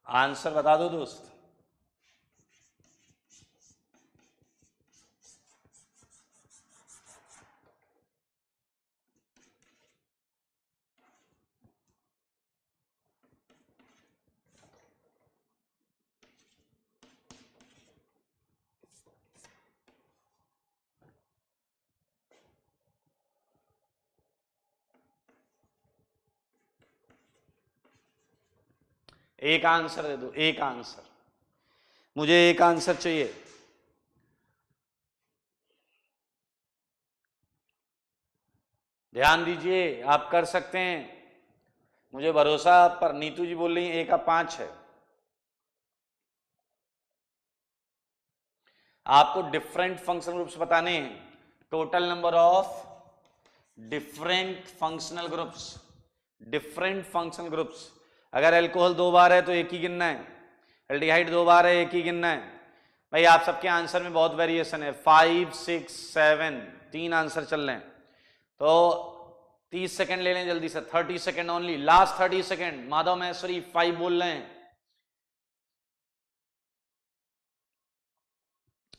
आंसर बता दो दोस्त। एक आंसर दे दो, एक आंसर, मुझे एक आंसर चाहिए। ध्यान दीजिए, आप कर सकते हैं, मुझे भरोसा आप पर। नीतू जी बोल रही हैं 1 का 5 है। आपको डिफरेंट फंक्शनल ग्रुप्स बताने हैं, total number of different functional groups, different functional groups. अगर अल्कोहल 2 बार है तो एक ही गिनना है, एल्डिहाइड 2 बार है एक ही गिनना है। भाई आप सबके आंसर में बहुत वेरिएशन है, 5, 6, 7, 3 आंसर चल रहे हैं, तो 30 सेकंड ले लें जल्दी से, 30 second only, last 30 second. Madhav Maheshwari 5 बोल रहे हैं।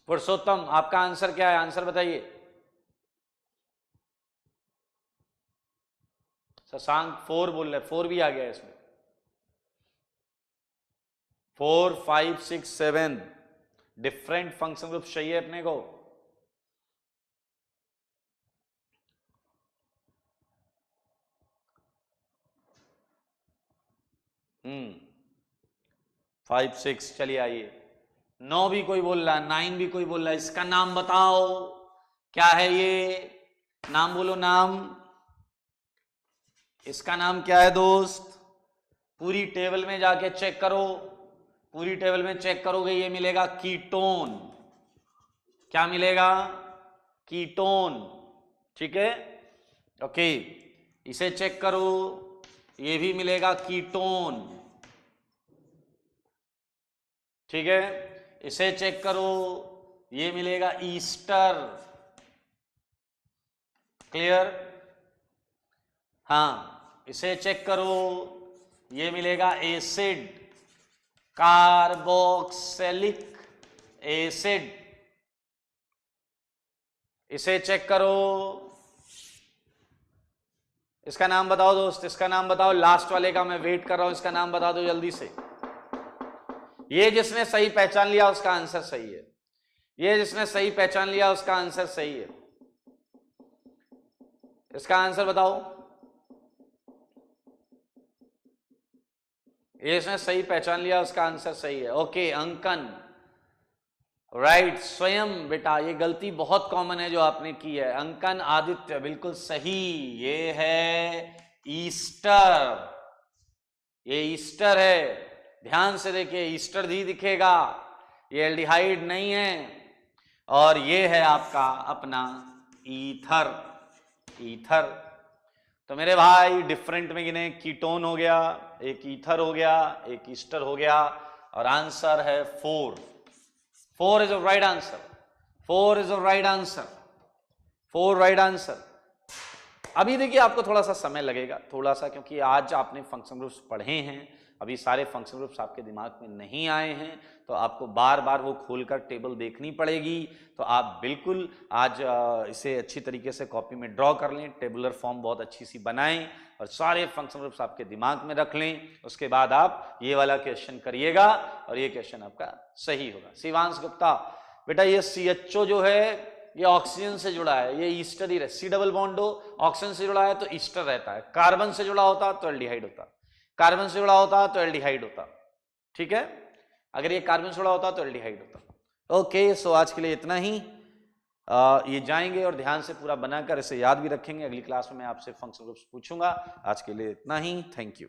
पुरुषोत्तम आपका आंसर क्या है, आंसर बताइए। शशांक 4 बोल रहे, 4 भी आ गया इसमें। 4, 5, 6, 7 डिफरेंट फंक्शन ग्रुप चाहिए अपने को। हम्म 5, 6, चलिए आइए। 9 भी कोई बोल रहा है, 9 भी कोई बोल रहा है, इसका नाम बताओ क्या है ये, नाम बोलो नाम, इसका नाम क्या है दोस्त। पूरी टेबल में जाके चेक करो, पूरी टेबल में चेक करोगे ये मिलेगा कीटोन। क्या मिलेगा? कीटोन, ठीक है, ओके। इसे चेक करो, ये भी मिलेगा कीटोन, ठीक है। इसे चेक करो, ये मिलेगा ईस्टर, क्लियर। हाँ, इसे चेक करो, ये मिलेगा एसिड, कार्बोक्सिलिक एसिड। इसे चेक करो, इसका नाम बताओ दोस्त, इसका नाम बताओ, लास्ट वाले का मैं वेट कर रहा हूं, इसका नाम बता दो जल्दी से। ये जिसने सही पहचान लिया उसका आंसर सही है, ये जिसने सही पहचान लिया उसका आंसर सही है। इसका आंसर बताओ, ये जिसने सही पहचान लिया उसका आंसर सही है। ओके, अंकन राइट, स्वयं बेटा, ये गलती बहुत कॉमन है जो आपने की है। अंकन आदित्य बिल्कुल सही, ये है ईस्टर, ये ईस्टर है, ध्यान से देखिए, ईस्टर भी दिखेगा, ये एल्डिहाइड नहीं है। और ये है आपका अपना ईथर, ईथर। तो मेरे भाई डिफरेंट में गिने, कीटोन हो गया, एक ईथर हो गया, एक ईस्टर हो गया, और आंसर है 4। 4 is the right answer, 4 is the right answer, 4 right answer. अभी देखिए आपको थोड़ा सा समय लगेगा, थोड़ा सा, क्योंकि आज आपने फंक्शन ग्रुप्स पढ़े हैं, अभी सारे फंक्शन ग्रुप्स आपके दिमाग में नहीं आए हैं, तो आपको बार बार वो खोलकर टेबल देखनी पड़ेगी। तो आप बिल्कुल आज इसे अच्छी तरीके से कॉपी में ड्रॉ कर लें, टेबुलर फॉर्म बहुत अच्छी सी बनाएं और सारे फंक्शन ग्रुप्स आपके दिमाग में रख लें। उसके बाद आप ये वाला क्वेश्चन करिएगा और ये क्वेश्चन आपका सही होगा। शिवांश गुप्ता, बेटा ये CHO जो है ये ऑक्सीजन से जुड़ा है, ये ईस्टर ही रहता है। C डबल बॉन्ड हो, ऑक्सीजन से जुड़ा है तो ईस्टर रहता है, कार्बन से जुड़ा होता तो एल्डिहाइड होता, कार्बन से जुड़ा होता तो एल्डिहाइड होता, ठीक है। अगर ये कार्बन से जुड़ा होता तो एल्डिहाइड होता। ओके, सो आज के लिए इतना ही। ये जाएंगे और ध्यान से पूरा बनाकर इसे याद भी रखेंगे। अगली क्लास में मैं आपसे फंक्शन ग्रुप्स पूछूंगा। आज के लिए इतना ही, थैंक यू।